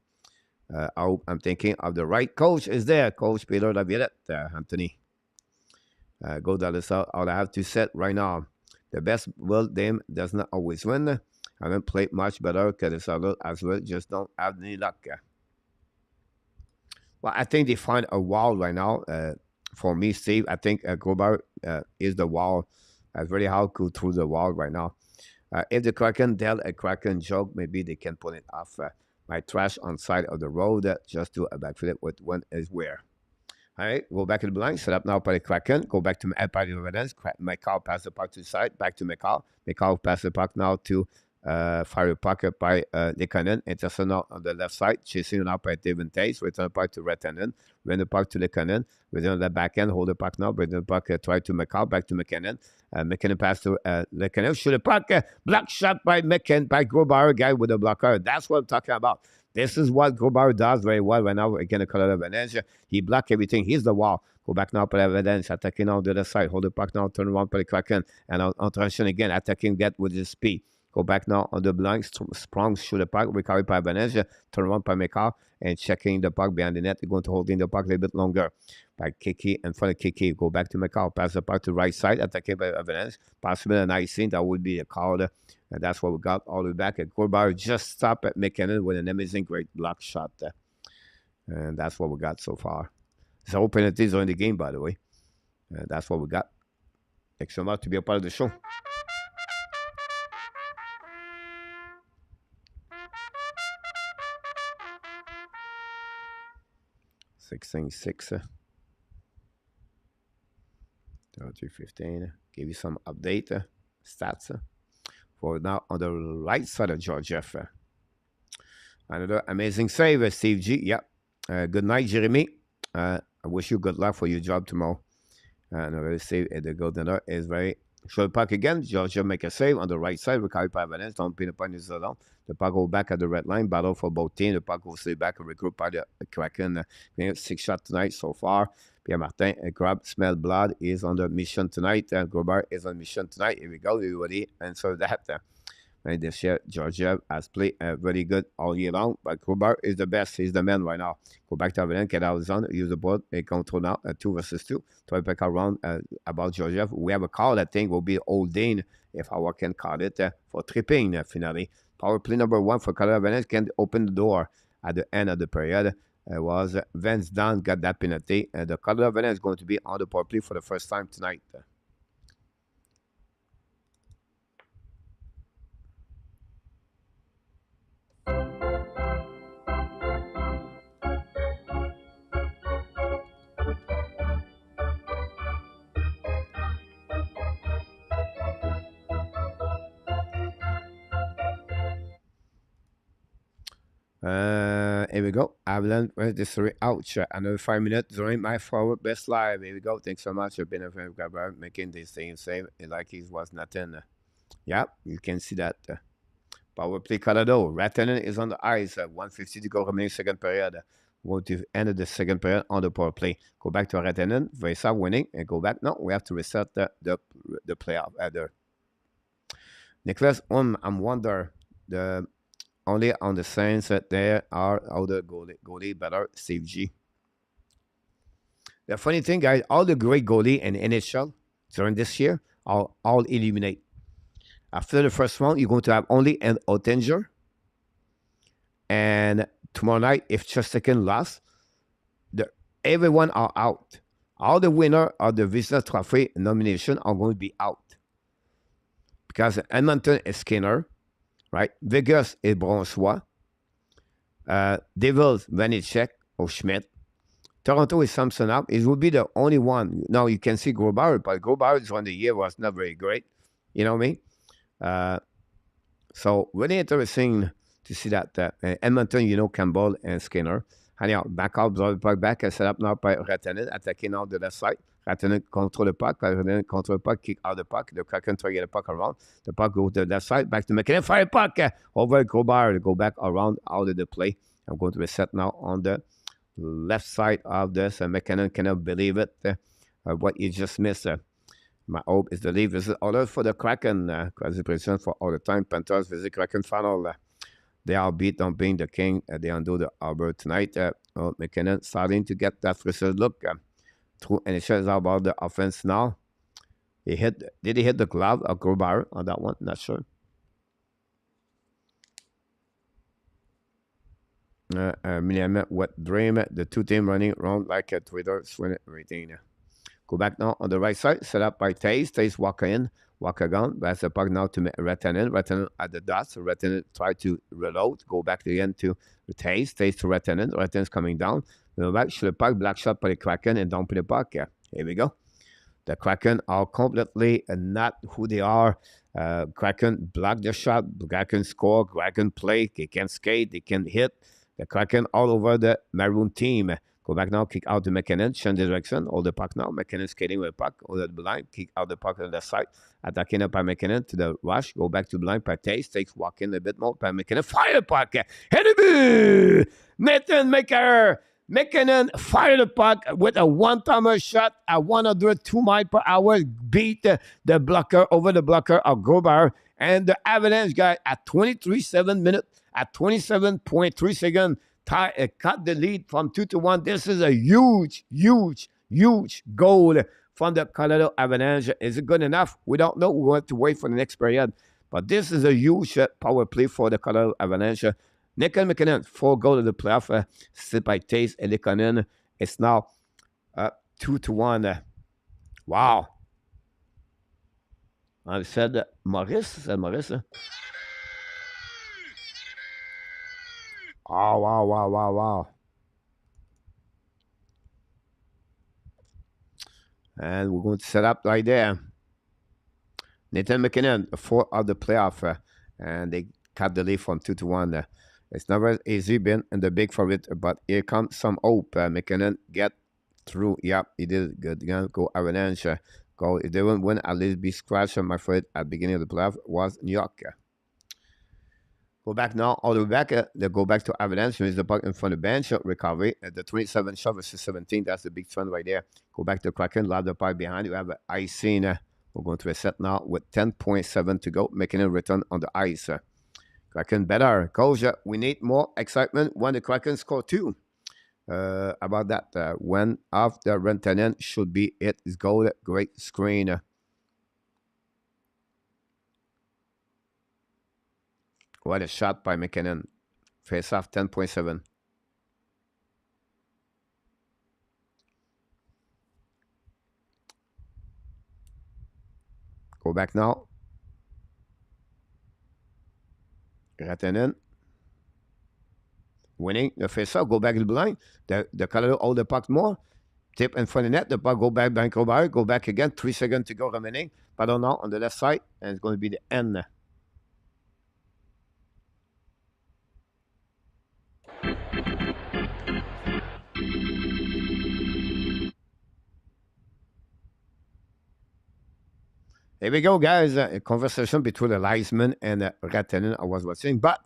I'm thinking of the right coach is there. Coach Peter Laviolette, Anthony. Go Dallas out. All I have to say right now. The best world game does not always win. I haven't played much better because the Seller as well just don't have any luck. Well, I think they find a wall right now. For me, Steve, I think GRUBAUER is the wall. It's very hard to go through the wall right now. If the Kraken tell a Kraken joke, maybe they can put it off. My trash on side of the road, just do a backflip with one is where. All right, go back to the blind, set up now by the Kraken, go back to by the evidence. McCall pass the puck to the side, back to McCall. McCall pass the puck now to fire puck by Lekanen. Intercept now on the left side, chasing now by David Tays. Return the puck to Retanen. Run the puck to Lekanen. Return the back end, hold the puck now. Bring the puck, try to McCall, back to McKinnon. McKinnon pass to Lekanen. Shoot the puck. Block shot by GRUBAUER, guy with a blocker. That's what I'm talking about. This is what GRUBAUER does very well right now against the Colorado Avalanche. He block everything. He's the wall. Go back now for the Avalanche. Attacking on the other side. Hold the puck now. Turn around for the Kraken. And on transition again. Attacking that with his speed. Go back now on the blind. Sprung, shoot the puck. Recovery by Avalanche. Turn around by McCall. And checking the puck behind the net. They're going to hold in the puck a little bit longer. By Kiki and front of Kiki. Go back to McCall. Pass the puck to the right side. Attacking by Avalanche. Possibly an icing. That would be a call. And that's what we got all the way back. And GRUBAUER just stopped at McKinnon with an amazing, great block shot. And that's what we got so far. 0 penalties are in the game, by the way. That's what we got. Thanks so much to be a part of the show. $6.6. 3:15. Give you some update stats. For now, on the right side of GEORGIEV. Another amazing save, Steve G. Yep. Good night, Jeremy. I wish you good luck for your job tomorrow. Another save at the golden door is very short puck again. Georgia make a save on the right side. Recovery by Avalanche. Don't pin upon his alone. The puck go back at the red line. Battle for both teams. The puck will stay back and recruit by the Kraken. 6 shots tonight so far. Pierre Martin, grab, smell blood is on the mission tonight. GRUBAUER is on mission tonight. Here we go, everybody. And so that. And this year, GEORGIEV has played very good all year long, but GRUBAUER is the best. He's the man right now. Go back to Avalanche, get out of the zone, use the board, and control now, 2 versus 2. Try back around about GEORGIEV. We have a call, I think, will be Old Dane, if our can call it, for tripping, finally. Power play number 1 for Colorado Avalanche can open the door at the end of the period. Was Vince Dunn got that penalty. The Colorado Avalanche is going to be on the power play for the first time tonight. Here we go. Avalanche, this 3. Ouch. Another 5 minutes during my forward best live. Here we go. Thanks so much. I've been a friend of GRUBAUER making this thing save. Like he was nothing. Yeah, you can see that. Power play Colorado. Rantanen is on the ice. 150 to go remaining second period. Going to end of the second period on the power play. Go back to Rantanen. Vaisa winning and go back. No, we have to reset the playoff. Nicholas, I'm wonder the only on the sense that there are other goalie better, Steve G. The funny thing, guys, all the great goalie in NHL during this year are all eliminated. After the first round, you're going to have only an Ottinger. And tomorrow night, if Chesterkin lost, everyone are out. All the winner of the Vizina Trophy nomination are going to be out. Because Edmonton is Skinner, right? Vegas is Bronsois. Devils, Vanecek or Schmidt. Toronto is Samsonov. It will be the only one. Now you can see GRUBAUER, but GRUBAUER during the year was not very great. You know what I mean? So really interesting to see that Edmonton, Campbell and Skinner. Anyhow, back out, draw the puck back, and set up now by Rantanen, attacking out the left side. Rantanen control the puck, Rantanen control the puck, kick out the puck. The Kraken try to get the puck around. The puck goes to the left side, back to McKinnon, fire puck over GRUBAUER, go back around out of the play. I'm going to reset now on the left side of this. McKinnon cannot believe it, what you just missed. My hope is the lead visit order for the Kraken. Crazy prediction for all the time. Panthers visit Kraken final. They are beat on being the king. They undo the Arbor tonight. McKinnon starting to get that first look. Through NHL is about the offense now. Did he hit the glove of GRUBAUER on that one? Not sure. What dream? The 2 team running around like a Twitter swing everything. Go back now on the right side, set up by Taze. Taze walk in, walk again. That's the puck now to Rantanen. Rantanen at the dots. So Rantanen try to reload. Go back again to Taze. Taze to Rantanen. Rantanen's coming down. Go back, shoot the puck, black shot by the Kraken, and dump the puck. Here we go. The Kraken are completely not who they are. Kraken block the shot. Kraken score. Kraken play. They can skate. They can hit. The Kraken all over the Maroon team. Go back now, kick out to McKinnon, change direction, hold the puck now. McKinnon skating with the puck, hold the blind, kick out the puck on the side. Attacking up by McKinnon to the rush, go back to blind by Taze, takes walk in a bit more by McKinnon, fire the puck, hit the boo! Nathan Maker, McKinnon fire the puck with a one-timer shot at 102 miles per hour, beat the blocker over the blocker of GRUBAUER, and the Avalanche guy at 23.7 minutes, at 27.3 seconds, cut the lead from 2-1. This is a huge, huge, huge goal from the Colorado Avalanche. Is it good enough? We don't know. We have to wait for the next period. But this is a huge power play for the Colorado Avalanche. Nick and McKinnon, 4 goals of the playoff, sit by Taze and Likonen. It's now 2-1. Wow. I said Maurice. Oh, wow. And we're going to set up right there. Nathan McKinnon, 4 of the playoff, and they cut the lead from 2-1. It's never easy been in the big favorite, but here comes some hope. McKinnon get through. Yep, he did good. Go Avalanche. Go. If they won't win, at least be scratched. My favorite at the beginning of the playoff was New York. Go back now, all the way back. They go back to Avalanche. Use the puck in front of the bench. Recovery. The 27 shot versus 17. That's the big trend right there. Go back to Kraken. Lob the puck behind. You have icing. We're going to reset now with 10.7 to go. Making a return on the ice. Kraken better. Coach, we need more excitement when the Kraken score two. About that, when off the Rantanen should be it is goal. Great screen. What a shot by McKinnon. Face off 10.7. Go back now. Rantanen. Winning the face off. Go back to the line. The Colorado hold the puck more. Tip in front of the net. The puck go back behind GRUBAUER. Go back again. 3 seconds to go remaining. Pardon now on the left side. And it's going to be the end. Here we go, guys. A conversation between the linesman and Rantanen, I was watching. But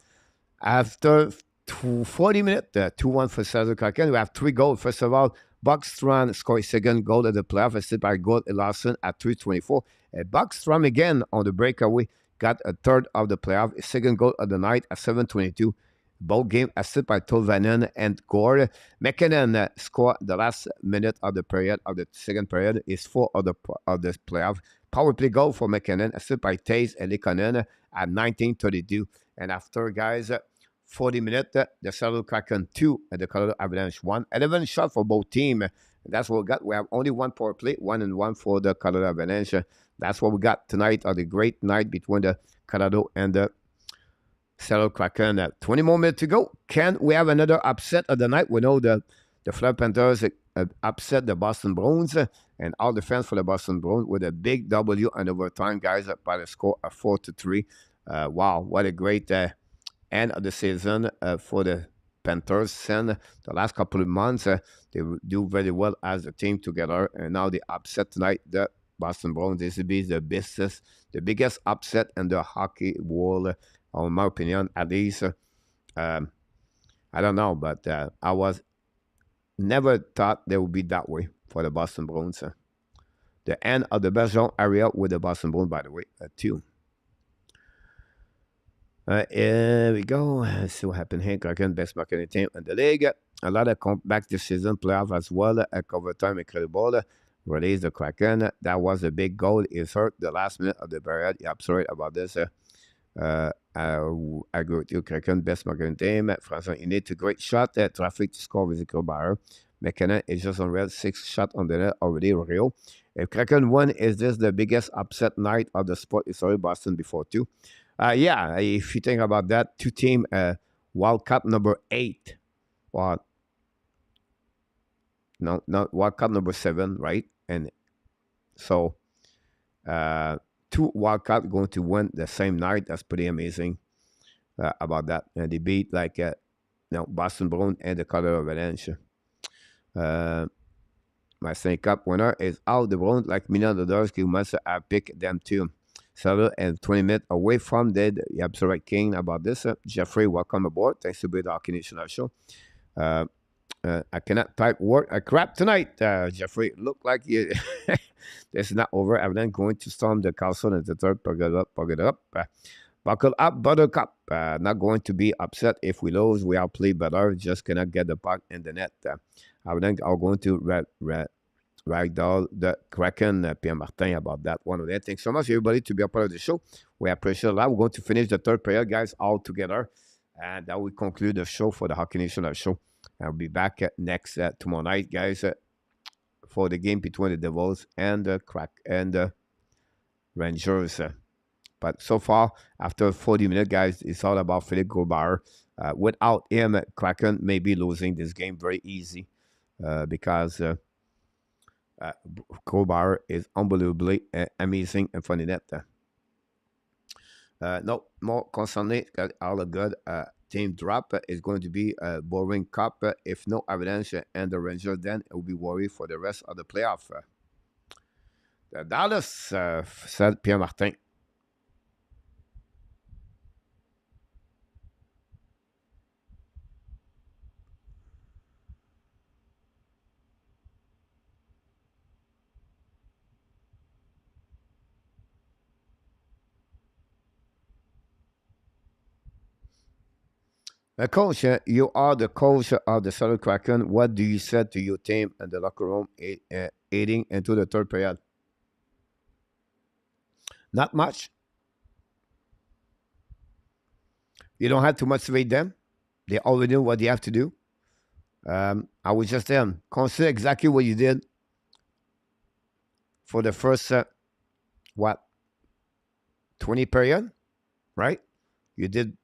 after 40 minutes, 2-1 for Seattle Kraken, we have 3 goals. First of all, Buckstrom scored second goal of the playoff, assisted by Gord Larson at 3:24. Buckstrom again on the breakaway got a third of the playoff, a second goal of the night at 7:22. Both game assisted by Tolvanen and Gord. McKinnon scored the last minute of the period of the second period. Is 4 of the playoff. Power play goal for McKinnon, assisted by Taze and Likonen at 19:32. And after, guys, 40 minutes, the Seattle Kraken 2 and the Colorado Avalanche 1. 11 shots for both teams. That's what we got. We have only 1 power play, 1-1 for the Colorado Avalanche. That's what we got tonight, or the great night between the Colorado and the Seattle Kraken. 20 more minutes to go. Can we have another upset of the night? We know the Florida Panthers upset the Boston Bruins, and all the fans for the Boston Bruins with a big W and overtime, guys, by the score of 4-3. Wow, what a great end of the season for the Panthers. And the last couple of months, they do very well as a team together, and now they upset tonight the Boston Bruins. This will be the biggest upset in the hockey world, in my opinion, at least. I don't know, but I was never thought they would be that way for the Boston Bruins. The end of the best zone area with the Boston Bruins, by the way, too. Here we go. Let's see what happened here. Kraken, best marketing team in the league. A lot of comeback this season, playoff as well. Cover time, incredible. Release the Kraken. That was a big goal. It's hurt the last minute of the period. Yeah, I'm sorry about this. I agree with you, Kraken, best marketing team. François, you need a great shot. Traffic to score with GRUBAUER. McKinnon is just on real 6 shot on the net already. Real. If Kraken won, is this the biggest upset night of the sport history? Boston before 2. Yeah, if you think about that, 2 team World Cup number 8. Well, no, not World Cup number 7, right? And so 2 World Cup going to win the same night. That's pretty amazing about that. And they beat like Boston Bruins and the Colorado Avalanche. My Stanley Cup winner is out the Bruins, like $1,000,000. You must have picked them too. So, and 20 minutes away from that, you're absolutely right, King, about this. Jeffrey, welcome aboard. Thanks to be the Hockey Nation show. I cannot type word crap tonight, Jeffrey. Look like you. This is not over. Avalanche going to storm the castle in the third. Buckle up. Buckle up, Buttercup. Not going to be upset if we lose. We are play better. Just cannot get the puck in the net. Avalanche are going to ragdoll the Kraken. Pierre Martin about that one of that. Thanks so much, everybody, to be a part of the show. We appreciate a lot. We're going to finish the third period, guys, all together. And that will conclude the show for the Hockey Nation show. I'll be back next tomorrow night, guys, for the game between the Devils and the Rangers. But so far, after 40 minutes, guys, it's all about Philippe GRUBAUER. Without him, Kraken may be losing this game very easy because GRUBAUER is unbelievably amazing and funny net. No more concerning, all good. team drop, it's going to be a boring cup. If no Avalanche and the Rangers, then it will be worried for the rest of the playoff. The Dallas, said Pierre Martin. Coach, you are the coach of the Seattle Kraken. What do you say to your team and the locker room heading into the third period? Not much. You don't have to motivate them. They already know what they have to do. I would just tell them, consider exactly what you did for the first, what, 20 period, right? You did.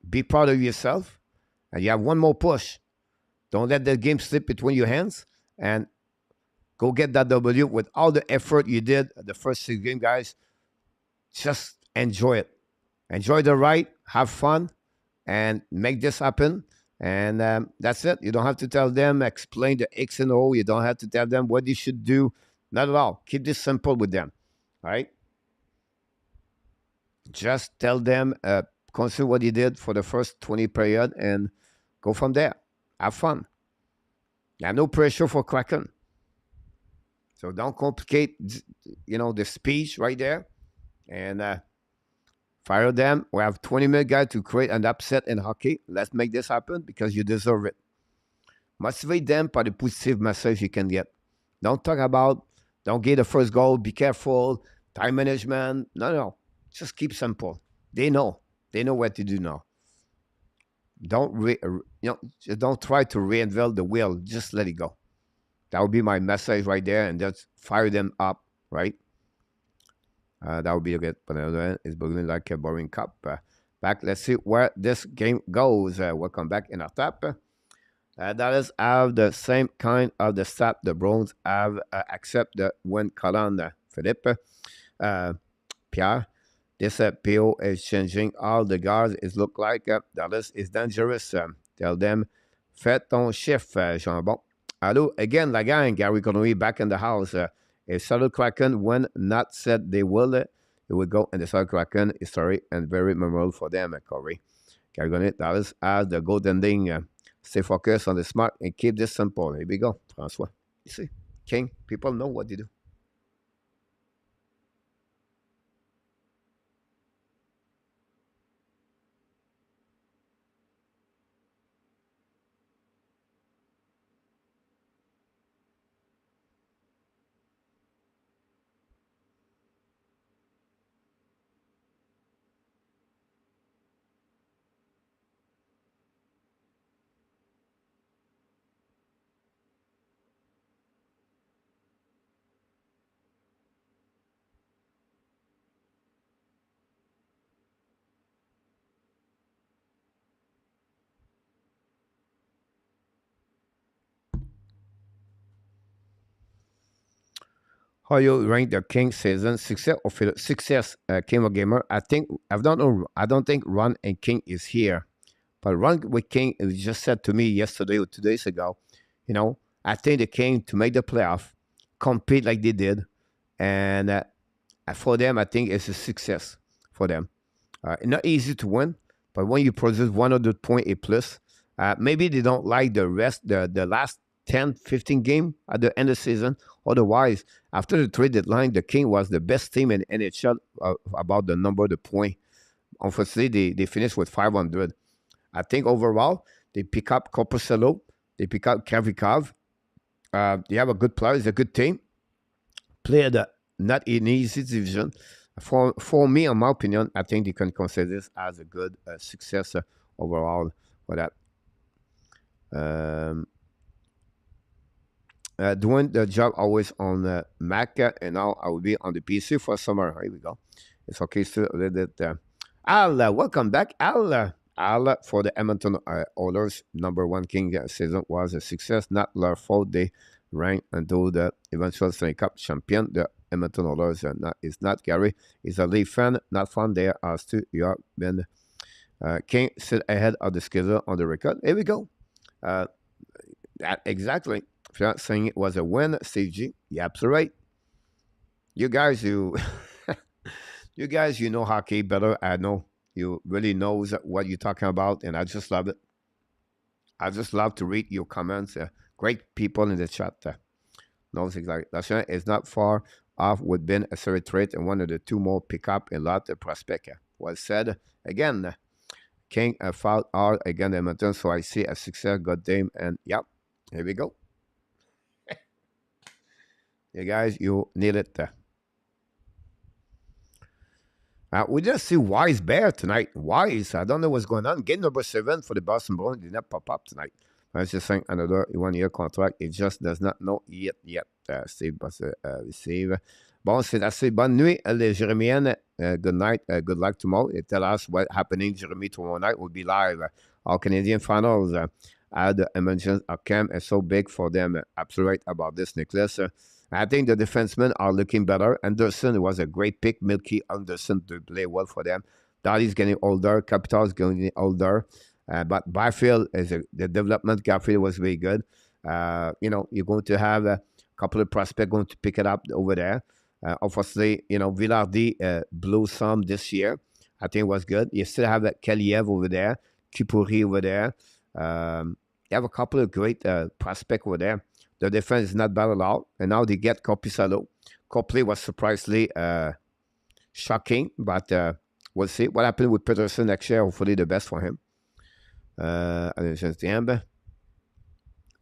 Be proud of yourself, and you have one more push. Don't let the game slip between your hands, and go get that W with all the effort you did the first 6 games, guys. Just enjoy it. Enjoy the ride, have fun, and make this happen. And that's it. You don't have to tell them, explain the X and O. You don't have to tell them what you should do. Not at all. Keep this simple with them. All right? Just tell them, consider what you did for the first 20 period and go from there. Have fun. You have no pressure for Kraken. So don't complicate, the speech right there. And fire them. We have 20-minute guy to create an upset in hockey. Let's make this happen because you deserve it. Motivate them by the positive message you can get. Don't talk about, don't get the first goal, be careful, time management. No. Just keep simple. They know. They know what to do now. Don't try to reinvent the wheel. Just let it go. That would be my message right there, and just fire them up, right? That would be good. But it's looking like a boring cup. Back, let's see where this game goes. Welcome back in our tap. Dallas have the same kind of the stat the Browns have, except the win column. Philippe, Pierre. This PO is changing all the guards. It look like Dallas is dangerous. Tell them, fais ton chiffre, Jean-Bon. Hello again, la gang. Gary Connery back in the house. If Seattle Kraken, when not said they will, it will go in the Seattle Kraken history and very memorable for them, Corey. Gary Connery, Dallas has the goaltending. Stay focused on the smart and keep this simple. Here we go, Francois. You see, King, people know what they do. How you rank the King season success or success, King of Gamer? I don't think Ron and King is here, but Ron with King just said to me yesterday or 2 days ago. I think the King to make the playoff, compete like they did, and for them, I think it's a success for them. Not easy to win, but when you produce 100 point a plus, maybe they don't like the last 10, 15 game at the end of the season. Otherwise, after the trade deadline, the King was the best team in NHL about the number of the point. Unfortunately, they finished with 500. I think overall, they pick up Corpusalo, they pick up Kavikov. They have a good player, it's a good team. Played not in easy division. For me, in my opinion, I think they can consider this as a good success overall for that. Um, doing the job always on Mac, and now I will be on the PC for summer. Here we go. It's okay still a little bit. Al, welcome back. Al, for the Edmonton Oilers, #1 King season was a success. Not their fault. They ranked until the eventual Stanley Cup champion. The Edmonton Oilers is not Gary. He's a Leaf fan. Not fun there as to you have been King sit ahead of the schedule on the record. Here we go. Uh, exactly. If you're not saying it was a win, CG, you're absolutely right. You guys, you guys, you know hockey better. I know you really knows what you're talking about, and I just love it. I just love to read your comments. Great people in the chat. Knows exactly. Lachlan is not far off with being a certain trait and one of the two more pick up a lot of prospect. Was said again. King fouled hard against Edmonton, so I see a success. God damn, and yep, here we go. You guys, you need it. We just see Wise Bear tonight. Wise, I don't know what's going on. Game number 7 for the Boston Bruins did not pop up tonight. I was just saying another 1 year contract. It just does not know yet. Steve receive. Bon, c'est assez. Bonne nuit, les Jérémiennes. Good night. Good luck tomorrow. Tell us what happening, Jeremy, tomorrow night. Will be live. Our Canadian finals. The emergence of Cam is so big for them. Absolutely right about this, Nicholas. I think the defensemen are looking better. Anderson was a great pick. Milky Anderson to play well for them. Daddy's getting older. Capital's getting older. But Byfield the development. Garfield was very good. You're going to have a couple of prospects going to pick it up over there. Obviously, Villardi blew some this year. I think it was good. You still have Kaliev over there, Kipuri over there. You have a couple of great prospects over there. The defense is not bad at all. And now they get Korpisalo. Copley was surprisingly shocking, but we'll see what happens with Peterson next year. Hopefully the best for him.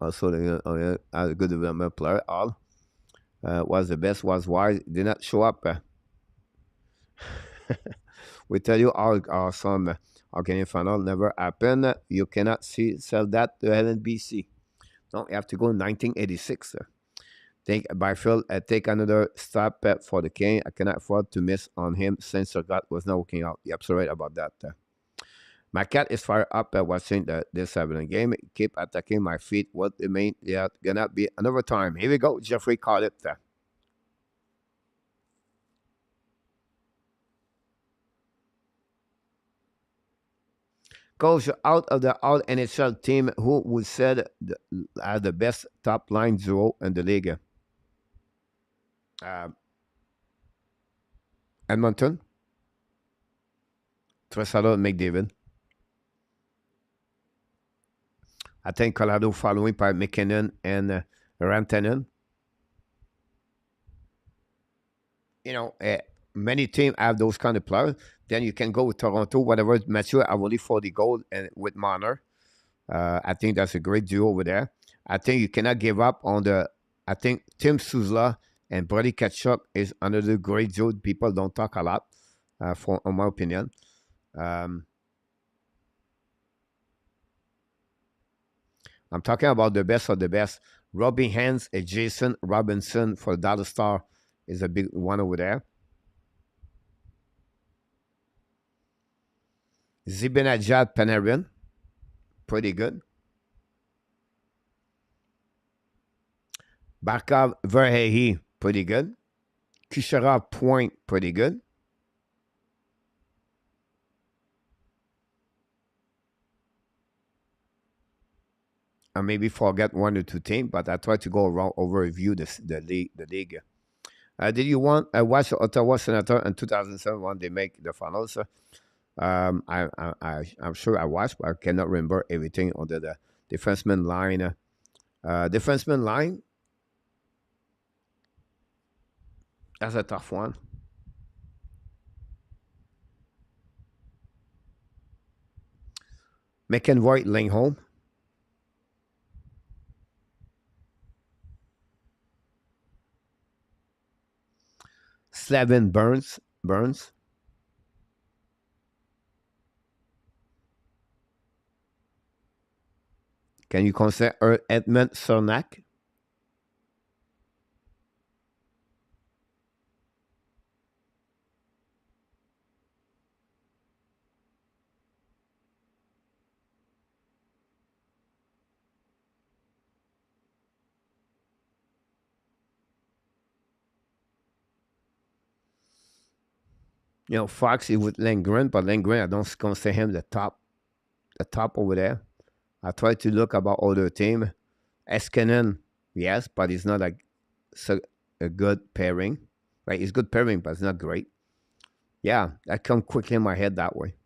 Also, a good development player. All was the best, was Wise. Did not show up. We tell you our son, our Canadian final never happened. You cannot sell that to NBC. No, you have to go in 1986. Think Byfield take another stop for the King. I cannot afford to miss on him since Sagat was not working out. You're absolutely right about that. My cat is fired up watching this Avalanche game. Keep attacking my feet. What it mean? Yeah, gonna be another time. Here we go. Jeffrey called it. Coach out of the all NHL team who would said are the best top line duo in the league. Edmonton, Tresalo and McDavid. I think Colorado following by McKinnon and Rantanen. Many teams have those kind of players. Then you can go with Toronto, whatever. Mathieu have only 40 goals and with Marner. I think that's a great duo over there. I think you cannot give up on I think Tim Suzla and Brady Ketchup is another great duo. People don't talk a lot, in my opinion. I'm talking about the best of the best. Robbie Hands and Jason Robinson for Dallas Star is a big one over there. Zibanejad Panarin, pretty good. Barkov Verhey, pretty good. Kucherov Point, pretty good. I maybe forget one or two teams, but I try to go around overview the league. Did you watch Ottawa Senator in 2007 when they make the finals? I'm sure I watched, but I cannot remember everything under the defenseman line. Defenseman line, that's a tough one. McEnroy, Lingholm. Slavin Burns. Can you consider Edmund Cernak? You know, Foxy with Lindgren, but Lindgren, I don't consider him the top over there. I try to look about other team. Eskinen, yes, but he's not like so a good pairing. Right, he's good pairing, but it's not great. Yeah, that come quickly in my head that way.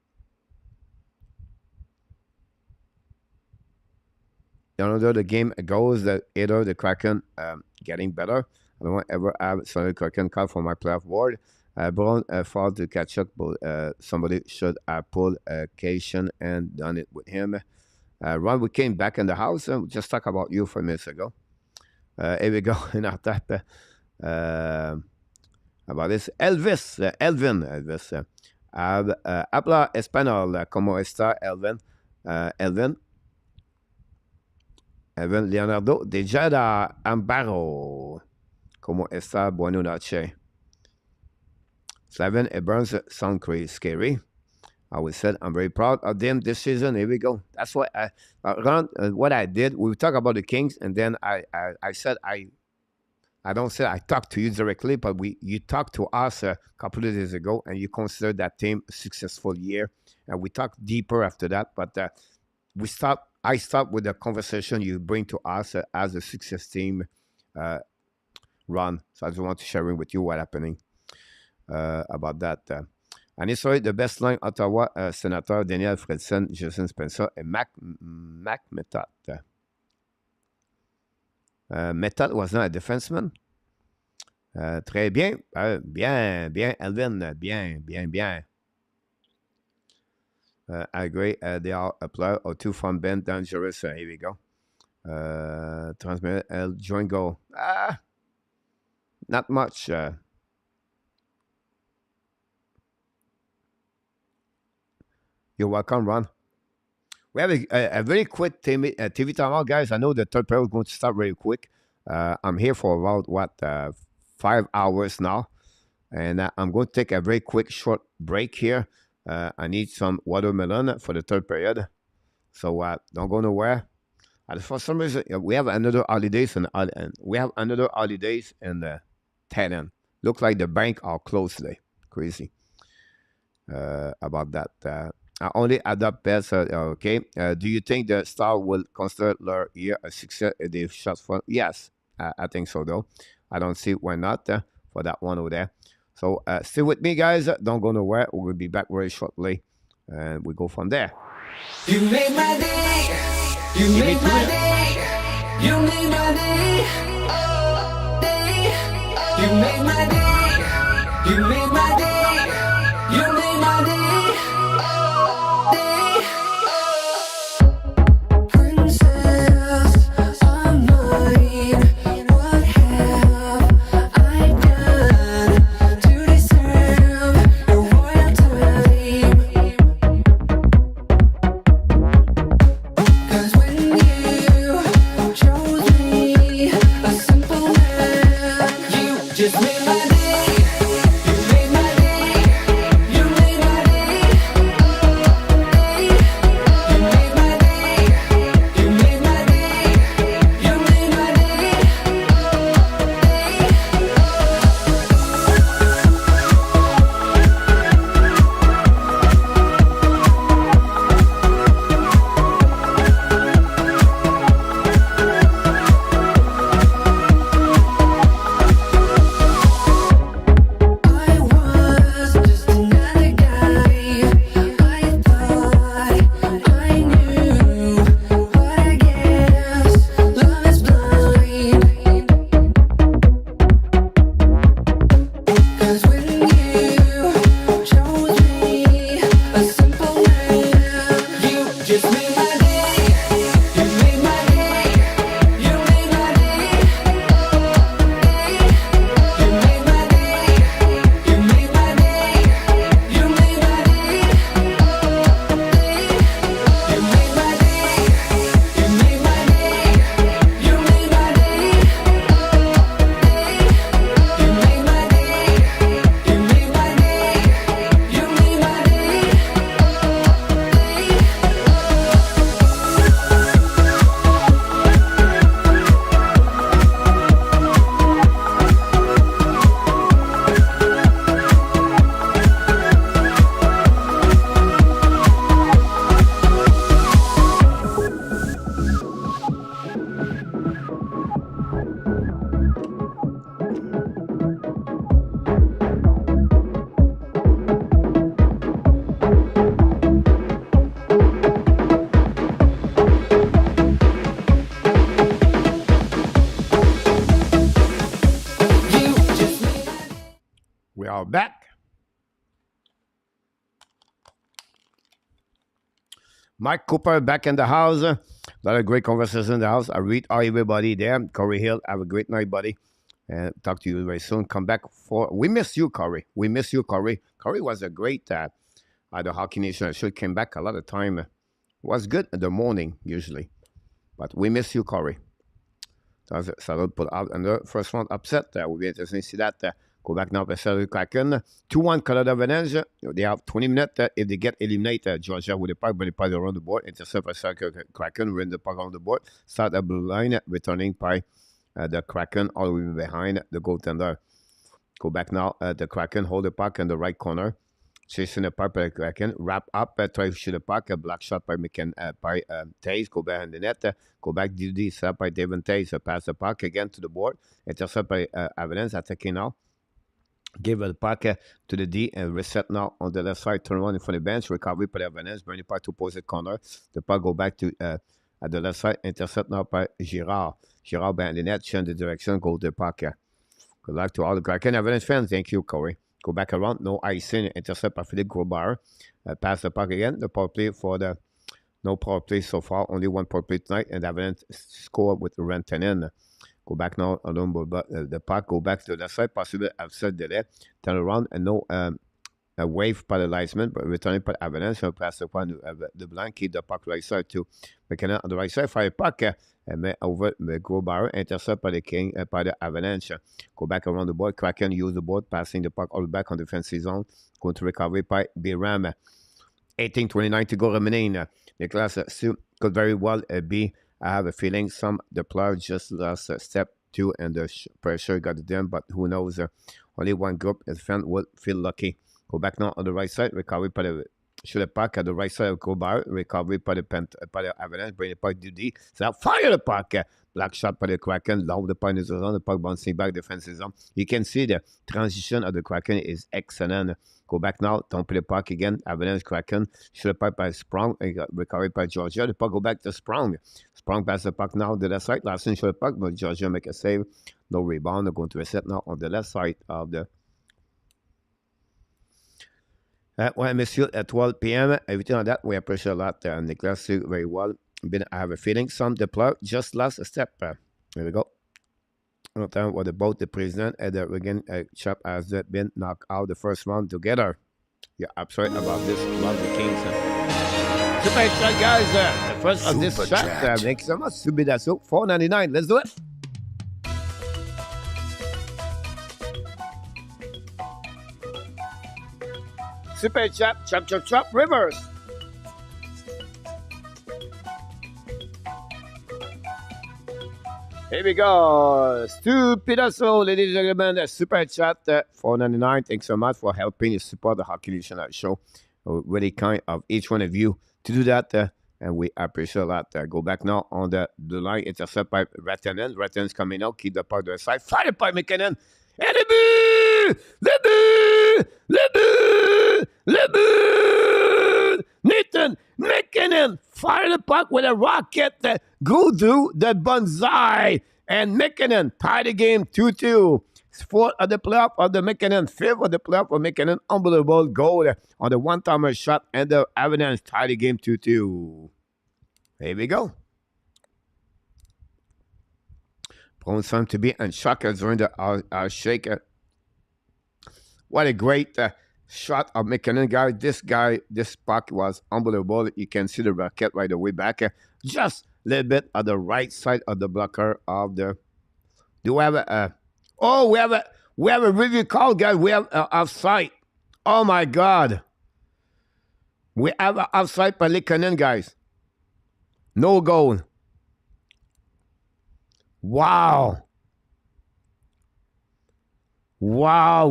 Another the game goes that either the Kraken getting better. I don't ever have some Kraken card for my playoff board. Brown failed to catch up, but somebody should have pulled Cation and done it with him. Ron, we came back in the house and we just talked about you 4 minutes ago. Here we go in our type about this. Elvis, Elvis. Habla español, ¿cómo está Elvin? Elvin, Leonardo, de Jada Ambaro. ¿Cómo está? Buenas noches. Slavin, it burns sound crazy, scary. I always said I'm very proud of them this season. Here we go. That's what what I did. We talk about the Kings, and then I said I don't say I talked to you directly, but you talked to us a couple of days ago, and you considered that team a successful year. And we talked deeper after that, but I start with the conversation you bring to us as a success team run. So I just want to share with you what happening about that. And it's the best line, Ottawa, Senator Daniel Fredson, Jason Spencer, et Mac Method. Method was not a defenseman. Très bien. Bien, Elvin. Bien. I agree. They are a player or two from Ben, dangerous. Here we go. Transmit El join goal. Not much. You're welcome, Ron. We have a very quick TV timeout, guys. I know the third period is going to start very quick. I'm here for about 5 hours now. And I'm going to take a very quick, short break here. I need some watermelon for the third period. So don't go nowhere. For some reason, we have another holidays and we have another holidays in the tenant. Look like the bank are closed today. Crazy about that. I only adopt bets. Okay. Do you think the Star will consider their year a success if they've shot for? Yes, I think so, though. I don't see why not for that one over there. So stay with me, guys. Don't go nowhere. We'll be back very shortly. And we go from there. You made my day. You made my day. You made my day. Oh, day. You made my day. You made my day. You made my day. Just made my day. You made my day. We are back. Mike Cooper back in the house. A lot of great conversation in the house. I read everybody there. Corey Hill, have a great night, buddy. And talk to you very soon. Come back for. We miss you, Corey. We miss you, Corey. Corey was a great the Hockey Nation show. Came back a lot of time. Was good in the morning usually, but we miss you, Corey. So I'll put out and the first one upset. We'll be interested to see that. Go back now to Kraken. 2-1 Colorado Avalanche. They have 20 minutes. If they get eliminated, Georgia with the puck, bring the puck around the board. Intercept by Kraken, win the puck on the board. Start a blue line, returning by the Kraken all the way behind the goaltender. Go back now. The Kraken hold the puck in the right corner. Chasing the puck by the Kraken. Wrap up, try to shoot the puck. A black shot by Taze. Go behind the net. Go back to the set by David Taze. Pass the puck again to the board. Intercept by Avalanche. Attacking now. Give the puck to the D and reset now on the left side. Turn around in front of the bench. Recovery by Avalanche. Bring the puck to opposite corner. The puck go back to at the left side. Intercept now by Girard. Girard behind the net. Change the direction. Go to the puck. Good luck to all the Kraken Avalanche fans. Thank you, Corey. Go back around. No icing. Intercept by Philippe GRUBAUER. Pass the puck again. The power play for the no power play so far. Only one power play tonight. And Avalanche score with Rantanen. Go back now along the puck. Go back to the side. Possibly upset delay. Turn around and no a wave by the linesman, but returning by Avalanche. Pass the puck to the blank. Keep the puck right side to McKinnon on the right side. Fire puck. And over the GRUBAUER. Intercept by the King by the Avalanche. Go back around the board. Kraken use the board. Passing the puck all the back on the defensive zone. Going to recovery by Biram. 18:29 to go remaining. Nicholas could very well be. I have a feeling some the player just lost step 2 and the pressure got them, but who knows? Only one group as fan will feel lucky. Go back now on the right side. Recovery by the shoot the puck at the right side of GRUBAUER. Recovery by the Avalanche. Bring the puck to D. So fire the puck. Black shot by the Kraken. Long the puck is zone. The puck bouncing back defensive zone. You can see the transition of the Kraken is excellent. Go back now. Don't play the puck again. Avalanche Kraken. Shoot the puck by Sprong. Recovery by Georgia. The puck go back to Sprong. Sprong pass the puck now to the left side. Last thing shoot the puck, but Georgia make a save. No rebound. They're going to reset now on the left side of the. Well, monsieur, at 12 p.m., everything like that, we appreciate a lot. Nicholas, very well. I have a feeling some deploy just last step. Here we go. What about the president and the Reagan chap has been knocked out the first round together? Yeah, absolutely about this. About the Kings. Super chat, guys. The first of this chat. Thanks so much. Subidaso, $4.99. Let's do it. Super chap, chop, Rivers. Here we go. Stupidazo, ladies and gentlemen. Super chat, $4.99. Thanks so much for helping to support the Hockey Nation show. Really kind of each one of you to do that. And we appreciate a lot. Go back now on the line. Intercept by Rantanen. Rantanen's coming out. Keep the puck to the side. Fire by McKinnon. And Nathan McKinnon fire the puck with a rocket. Go do the bonsai. And McKinnon tie the game 2-2. Fourth of the playoff of the McKinnon. Fifth of the playoff of McKinnon. Unbelievable goal on the one-timer shot. And the Avalanche tie the game 2-2. Here we go. Prone time to be and shocker during the shaker. What a great shot of McKinnon, this puck was unbelievable. You can see the rocket right away back. Just a little bit on the right side of the blocker of the. Do we have a? Oh, we have a review call, guys. We have offside. Oh my God. We have an offside by Likanen, guys. No goal. Wow. Wow.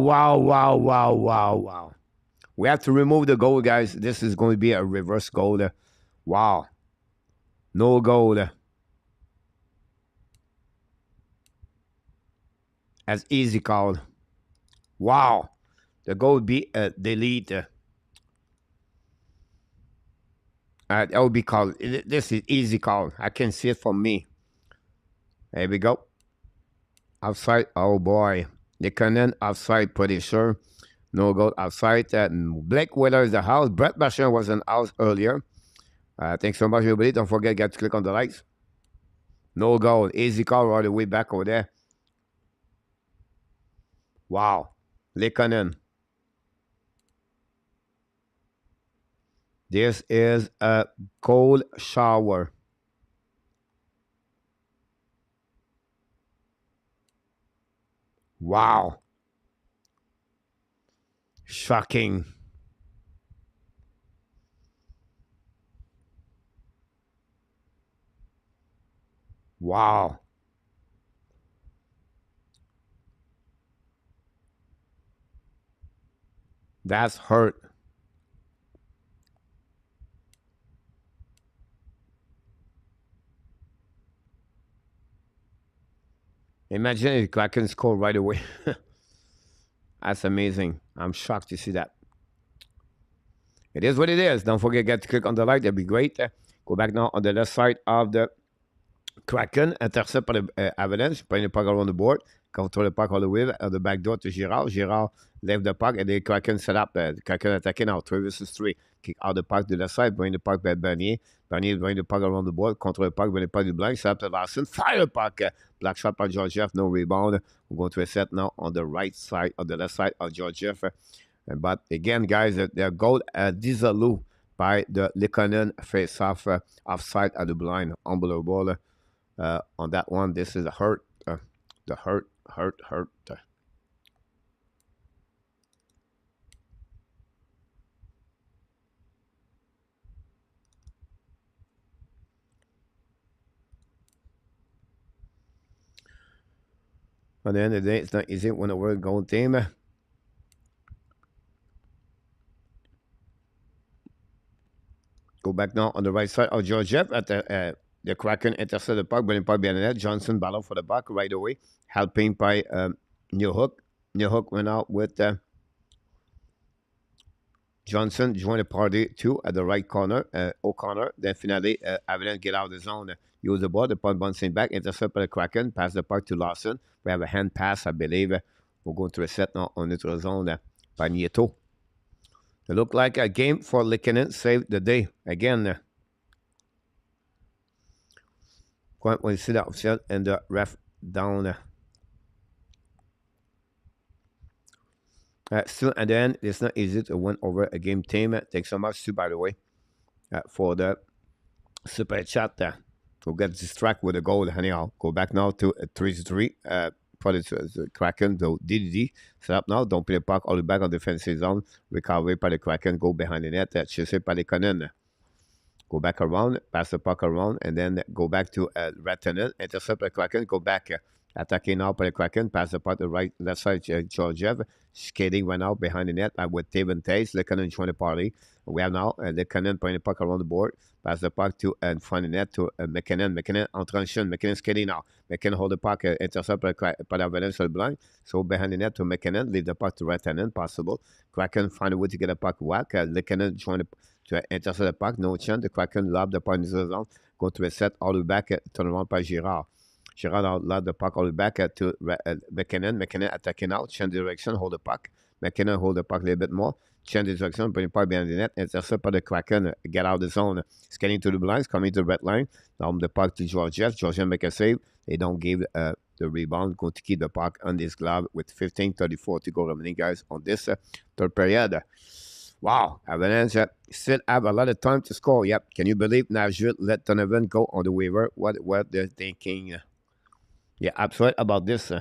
We have to remove the goal, guys. This is going to be a reverse goal. Wow. No goal. As easy call. Wow. The goal would be a delete. That would be called. This is easy call. I can see it from me. There we go. Outside. Oh boy. The Cannon outside, pretty sure. No goal outside. Blake Wheeler is the house. Brett Marchand was in house earlier. Thanks so much, everybody. Don't forget, get to click on the likes. No goal. Easy call all the way back over there. Wow. Lekonen. This is a cold shower. Wow. Shocking. Wow. That's hurt. Imagine if Kraken score right away. That's amazing. I'm shocked to see that. It is what it is. Don't forget get to click on the like. That'd be great. Go back now on the left side of the Kraken. Intercept par le Avalanche. Prend le puck around the board. Control le puck all the way at the back door to Girard. Girard left the puck and the Kraken set up. Kraken attacking now. 3 versus 3. Kick out the puck to the side. Bring the puck back Bernier. Bernier bring the puck around the board. Control le puck. Bring the puck to blank. Set up to Larson. Fire the puck. Black shot by GEORGIEV. No rebound. We're going to a set now on the right side, on the left side of GEORGIEV. But again, guys, their goal disallowed by the Lekonen face-off offside at the blind. Unbelievable on that one. This is a hurt. The hurt. At the end of the day, it's not easy when we're going team. Go back now on the right side of GEORGIEV at the Kraken intercept the puck, bring the puck behind the net. Johnson battle for the puck right away, helping by New Hook. New Hook went out with Johnson, joined the party too at the right corner, O'Connor. Then finally, Avalanche get out of the zone, use the ball, the puck bouncing back, intercept by the Kraken, pass the puck to Lawson. We have a hand pass, I believe. We're going to reset now on neutral zone by Nieto. It looked like a game for Lekonen saved the day. Again, when you see that official and the ref down. Still, at the end, it's not easy to win over a game team. Thanks so much, too, by the way, for the super chat. We'll get distracted with a goal. Anyhow, go back now to 3-3. Probably the Kraken, the DDD. Set up now. Don't play the puck all the way back on the defensive zone. Recovery by the Kraken. Go behind the net. Chasé by the Lekonen. Go back around. Pass the puck around. And then go back to Rantanen. Intercept by the Kraken. Go back. Attacking now by the Kraken. Pass the puck to the left side. GEORGIEV. Skating right now behind the net with Taven Tays. Lekonen join the party. We have now Lekonen putting the puck around the board. Pass the puck to in front of the net to McKinnon. McKinnon en transition. McKinnon skating now. McKinnon hold the puck. Intercept by the Avalanche sur le blind. So behind the net to McKinnon. Leave the puck to Rantanen. Possible. Kraken find a way to get the puck whack. Lekonen join to intercept the puck. No chance. The Kraken lob the puck in the zone. Go to a set all the way back. Turn around by Girard. Girard lob the puck all the way back to McKinnon. McKinnon attacking out. Change direction. Hold the puck. McKinnon hold the puck a little bit more. Change the direction. Bring the puck behind the net. Intercept by the Kraken. Get out of the zone. Skating to the blinds. Coming to the red line. Now the puck to GEORGIEV. GEORGIEV make a save. They don't give the rebound. Going to keep the puck on this glove with 15:34 to go remaining, guys, on this third period. Wow. Avalanche still have a lot of time to score. Yep. Can you believe Nashville let Donovan go on the waiver? What they're thinking? Yeah, absolutely about this.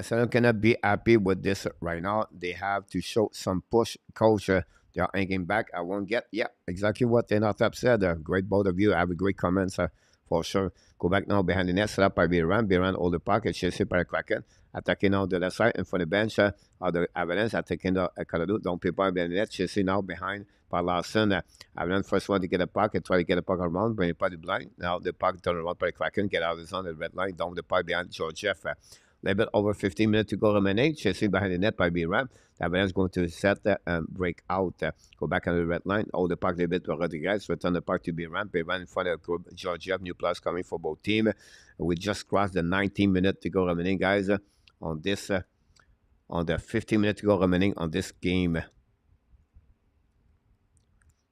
Salem cannot be happy with this right now. They have to show some push. Coach, they are hanging back. I won't get, yeah, exactly what Natap said. Great, both of you. Have a great comments for sure. Go back now behind the net. Set up by Biran. Biran hold the puck. Chased by the Kraken. Attacking now the left side and for the bench of the Avalanche. Attacking the Colorado. Don't play by the net. Chasing now behind by Larson. Avalanche first one to get a puck and try to get a puck around. Bring it by the blind. Now the puck turn around by the Kraken. Get out of the zone. The red line. Down the puck behind GEORGIEV. little bit over 15 minutes to go remaining. Chasing behind the net by B-Ram. The Avalanche going to set and break out. Go back on the red line. Hold the puck a little bit to Rodriguez. Return the puck to B-Ram. B-Ram in front of GEORGIEV. New plus coming for both teams. We just crossed the 19 minutes to go remaining, guys, on this, on the 15 minutes to go remaining on this game.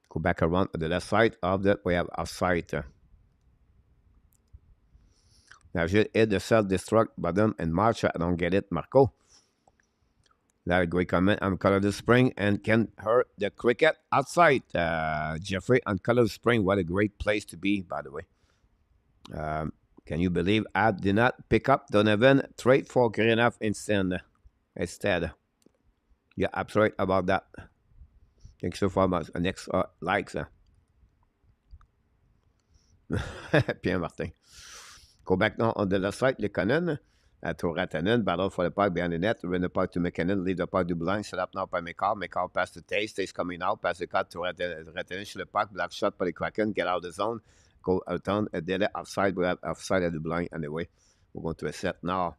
Go back around to the left side of that. We have offside. Now, je hit the self-destruct button and March. I don't get it, Marco. That a great comment on Colorado Spring and can hurt the cricket outside. Jeffrey on Colorado Spring, what a great place to be, by the way. Can you believe I did not pick up Donovan trade for Greenup instead? You're absolutely right about that. Thanks so far much. Next likes. Pierre Martin. Go back now on the left side, Lekonen to Ratanen. Battle for the puck behind the net. Win the puck to McKinnon. Leave the puck to blind. Set up now by McCall. McCall pass to Taste. Taste coming out. Pass the cut to Ratanen. Shoot the puck. Black shot by the Kraken. Get out of the zone. Go out down. Did it offside. We have offside at the blind anyway. We're going to a set now.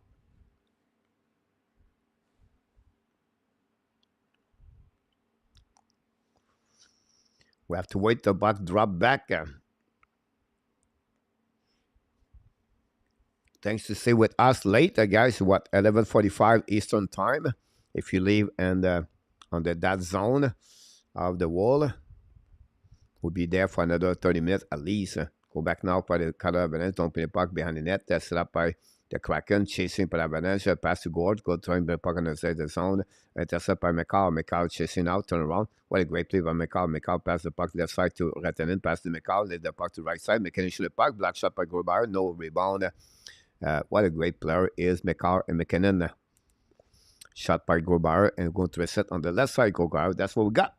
We have to wait the puck drop back. Thanks to stay with us late, guys. What, 11:45 Eastern time? If you leave and on that zone of the wall, we'll be there for another 30 minutes at least. Go back now for the Colorado Avalanche. Don't play the puck behind the net. That's set up by the Kraken. Chasing by the Avalanche. Pass to Gord. Go throwing the puck on the side of the zone. Intercept by McCall. McCall chasing out. Turn around. What a great play by McCall. McCall pass the puck left side to Ratanen. Pass to McCall. Lead the puck to right side. McKinnon shoot the puck. Black shot by GRUBAUER. No rebound. What a great player is McCall and McKinnon. Shot by GRUBAUER and going to reset on the left side. GRUBAUER. That's what we got.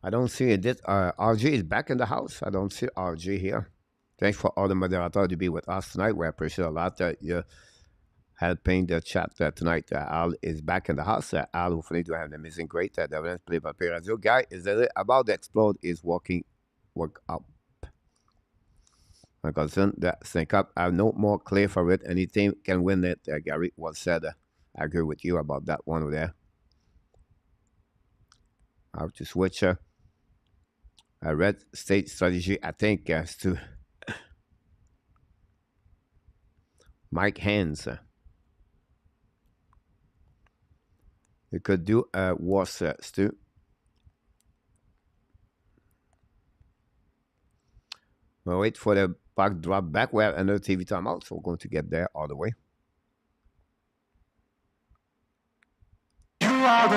I don't see it. RG is back in the house. I don't see RG here. Thanks for all the moderators to be with us tonight. We appreciate a lot that you helping the chat tonight. Al is back in the house. Al, hopefully, do have an amazing great Avalanche play by Radio. Guy is about to explode is work up. My cousin, that sync up. I have no more clear for it. Any team can win it. Gary well said. I agree with you about that one over there. How to switch a red state strategy, I think, to Mike Hands. You could do worse, Stu. We'll wait for the puck drop back. We have another TV timeout, so we're going to get there all the way. You are the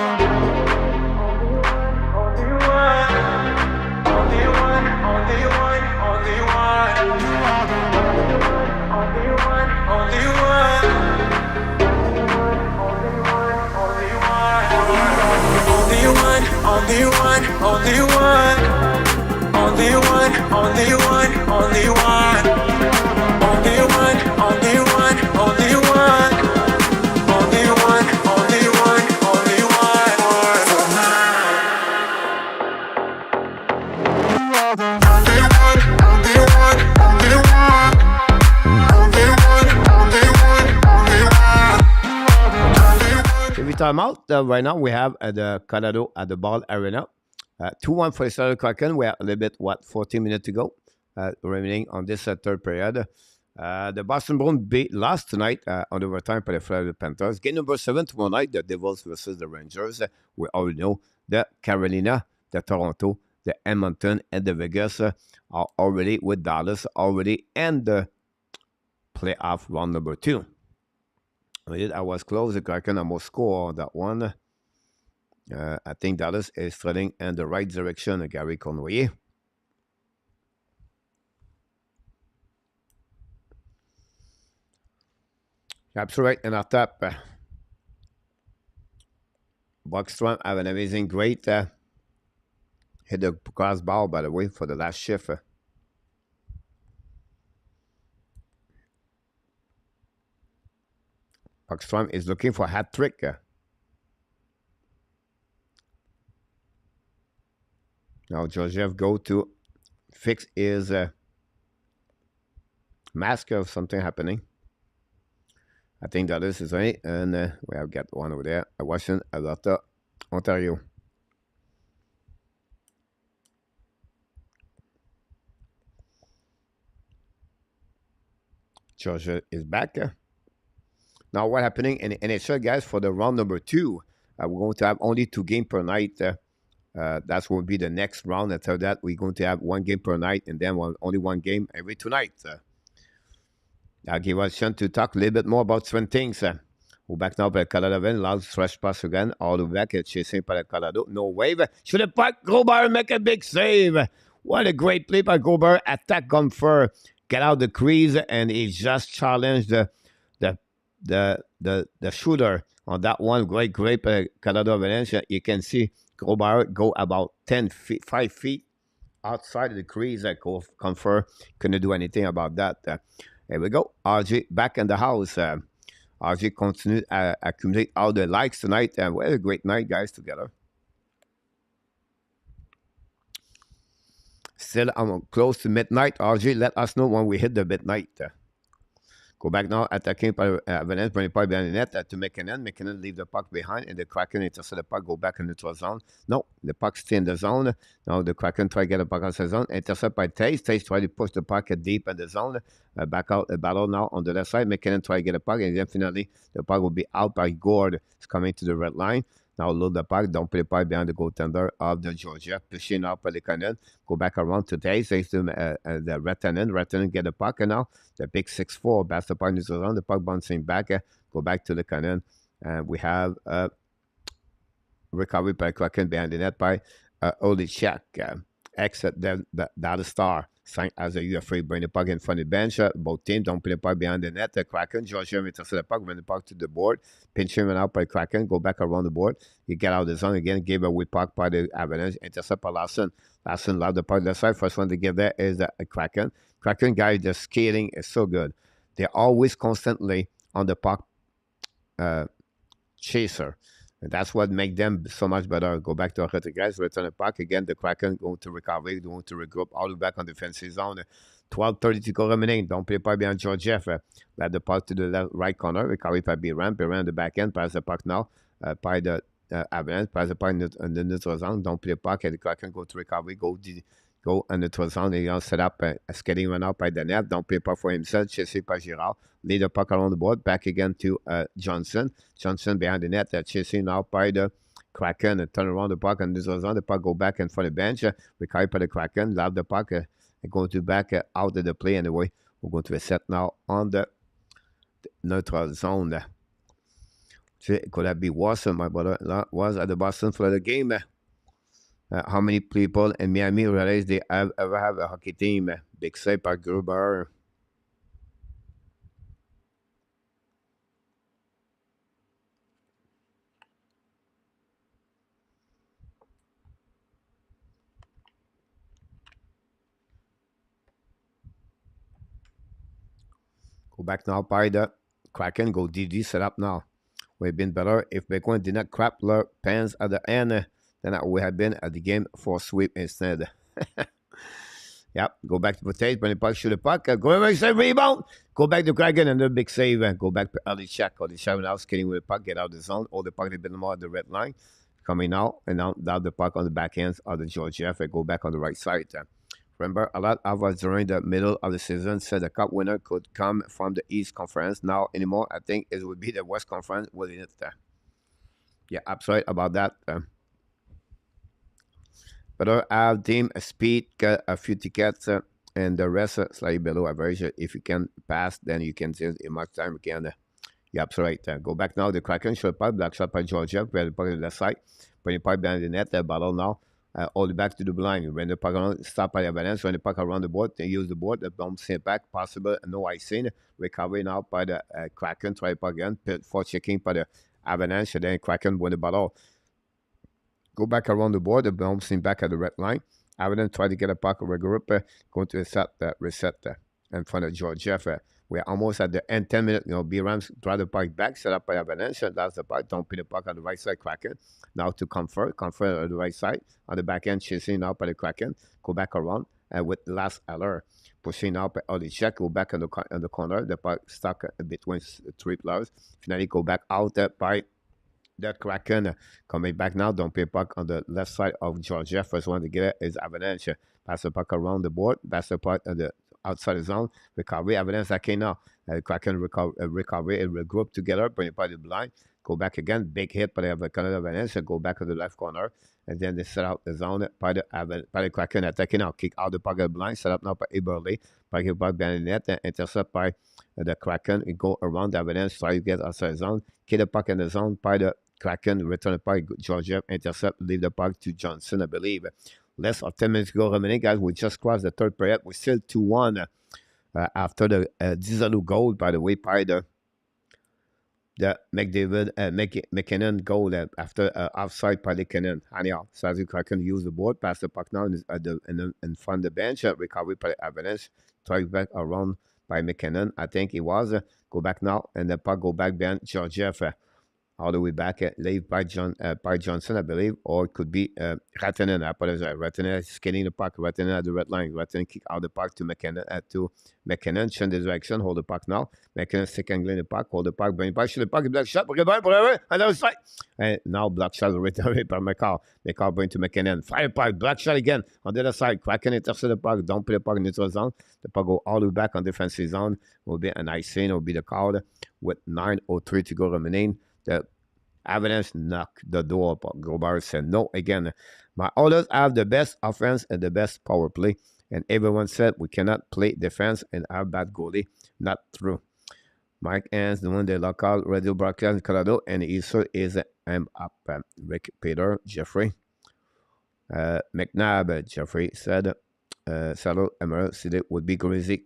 only one, only one, only one, only one. You are the only one, only one, only one, only one. Only one, only one, only one, only one, only one, only one, only one, only one, only one, only one, only one, only one. Only one, only one, only one, only one, only one, only one. Every time out, right now we have at the Colorado at the Ball Arena. 2-1 for the Seattle Kraken. We have a little bit, 14 minutes to go remaining on this third period. The Boston Bruins lost tonight on overtime by the Florida Panthers. Game number 7 tomorrow night, the Devils versus the Rangers. We already know the Carolina, the Toronto, the Edmonton, and the Vegas are already with Dallas already in the playoff round number 2. I was close. The Kraken almost scored on that one. I think Dallas is threading in the right direction. Gary Conroyer. Absolutely right in our top. Buckstrom have an amazing great hit the crossbar, by the way, for the last shift. Markstrom is looking for a hat trick. Now Georgiev go to fix his mask of something happening. I think that is right, and we have got one over there. Washington, Alberta, Ontario. Georgia is back. Now, what happening in NHL, guys, for the round number 2, we're going to have only 2 games per night. That's will be the next round. After that, we're going to have 1 game per night, and then only 1 game every 2 nights. I'll give us a chance to talk a little bit more about certain things. We're back now by Colorado. Loud stretch pass again. All the way back. Chasing by Colorado. No wave. Should have puck. GRUBAUER make a big save. What a great play by GRUBAUER. Attack Gunfer. Get out the crease, and he just challenged the shooter on that one. Great Colorado Avalanche. You can see GRUBAUER go about 5 feet outside of the crease. Gunfer couldn't do anything about that. Here we go. RJ back in the house. RJ continue to accumulate all the likes tonight. And what a great night, guys, together. Still, I'm close to midnight. RJ, let us know when we hit the midnight. Go back now, attacking by Avalanche, bring the puck behind the net to McKinnon. McKinnon leave the puck behind, and the Kraken intercept the puck, go back in the neutral zone. No, the puck stay in the zone. Now the Kraken try to get the puck out of the zone. Intercept by Taze. Taze try to push the puck deep in the zone. Back out the battle now on the left side. McKinnon try to get the puck, and then finally the puck will be out by Gord. It's coming to the red line. Now load the puck, don't play the puck behind the goaltender of the Georgia. Pushing up by the cannon. Go back around to Taze. Taze to the Retanen. Retanen get the puck, and now the big 6'4", pass the puck in the zone. The puck bouncing back. Go back to the cannon. And we have recovery by Kraken behind the net by Olechek. Exit the star. Signed as a UFA, bring the puck in front of the bench. Both teams don't play the puck behind the net. Kraken, Georgia intercept the puck, bring the puck to the board. Pinch him out by Kraken, go back around the board. You get out of the zone again, give away puck by the Avalanche, intercept by Larson. Larson loud the puck left side. First one to get there is Kraken. Kraken guys, the skating is so good. They're always constantly on the puck chaser. And that's what makes them so much better. Go back to our guys, return the puck. Again, the Kraken going to recover, going to regroup all the way back on the defensive zone. 12:30 to go remaining. Don't play puck behind Georgiev. Let the puck to the left, right corner. Recovery by Biran. Biran the back end. Pass the puck now by the Avalanche. Pass the puck in the neutral zone. Don't play puck. And the Kraken go to recovery. Go in the neutral zone. They set up a skating run out by the net. Don't play puck for himself. Chasing by Girard. Lead the puck around the board. Back again to Johnson. Johnson behind the net. Chasing out by the Kraken. And turn around the puck and neutral zone. The puck go back in front of the bench. Recovery by the Kraken. Loud the puck. And going to back out of the play anyway. We're going to reset now on the neutral zone. Could that be Watson? My brother was at the Boston for the game. How many people in Miami realize they ever have a hockey team? Big save by GRUBAUER. Go back now by the Kraken. Go DD set up now. We've been better if Bitcoin did not crap their pants at the end. Then we had been at the game for sweep instead. Yep. Go back to Potato. When the puck, shoot the puck. Go away, save, rebound. Go back to Kraken and the big save. Go back to Olechek. Olechek now skating with the puck. Get out of the zone. All the puck a bit more at the red line. Coming out. And now down the puck on the back ends of the Georgiev. Go back on the right side. Remember, a lot of us during the middle of the season said the cup winner could come from the East Conference. Now anymore, I think it would be the West Conference winning it. Yeah, absolutely about that. But I have team speed, get a few tickets, and the rest slightly below average. If you can pass, then you can see in much time you can. Yeah, absolutely. Go back now. The Kraken shot puck, black shot by Georgiev. We have the puck on the left side. Putting the puck behind the net. Battle now. All the back to the blind. When the puck around, stop by the Avalanche. When the puck around the board, they use the board. The bomb sent back. Possible, no icing. Recovery now by the Kraken. Try puck again. For checking by the Avalanche. And then Kraken win the battle. Go back around the board. The bomb sent back at the red line. Avalanche try to get a puck regroup. Going to reset in front of Georgiev. We're almost at the end, 10 minutes. B-Rams draw the puck back, set up by Avalanche. That's the puck. Don't put the puck on the right side, Kraken. Now to Comfort on the right side. On the back end, chasing up by the Kraken. Go back around with last Aller. Pushing up all the check, go back in the corner. The puck stuck between three players. Finally, go back out by that Kraken coming back now. Don't pay puck on the left side of GEORGIEV. First one to get it is Avalanche. Pass the puck around the board. Pass the puck on the outside the zone. Recovery. Avalanche again now. Kraken recovery and regroup together. Bring it by the blind. Go back again. Big hit by the Canada Avalanche. Go back to the left corner. And then they set out the zone by the Kraken attacking now. Kick out the puck at the blind. Set up now by Eberle. Puck it back behind the net. And intercept by the Kraken. It go around the Avalanche. Try to get outside the zone. Kick the puck in the zone by the Kraken, return the puck, GEORGIEV, intercept, leave the puck to Johnson, I believe. Less of 10 minutes to go remaining, guys. We just crossed the third period. We're still 2-1 after the Dizalu goal, by the way, by the McKinnon goal after offside by the Cannon. Anyhow, so Kraken use the board, pass the puck now in front of the bench, recovery by the Avalanche, try back around by McKinnon, I think it was. Go back now, and the puck go back behind GEORGIEV. All the way back, leave by Johnson, I believe, or it could be Ratinen. I apologize. Ratinen is skinning the puck. Ratinen at the red line. Ratinen kick out the puck to McKinnon. Change the direction. Hold the puck now. McKinnon stick angling the puck. Hold the puck. Bring the puck. Shoot the puck. Black shot. And that was right. And now black shot returned by McCall. McCall bring to McKinnon. Fire puck. Black shot again on the other side. Kraken intercept the puck. Don't put the puck in neutral zone. The puck go all the way back on defensive zone. Will be an icing. Will be the call with 9:03 to go remaining. The Avalanche knocked the door, but GRUBAUER said no again. My Oilers have the best offense and the best power play, and everyone said we cannot play defense and have bad goalie. Not true. Mike Hans, the one they lock out, radio broadcast in Colorado, and Easter is I'm up. Rick Peter, Jeffrey. McNabb, Jeffrey said, Saddle Emerald City would be crazy.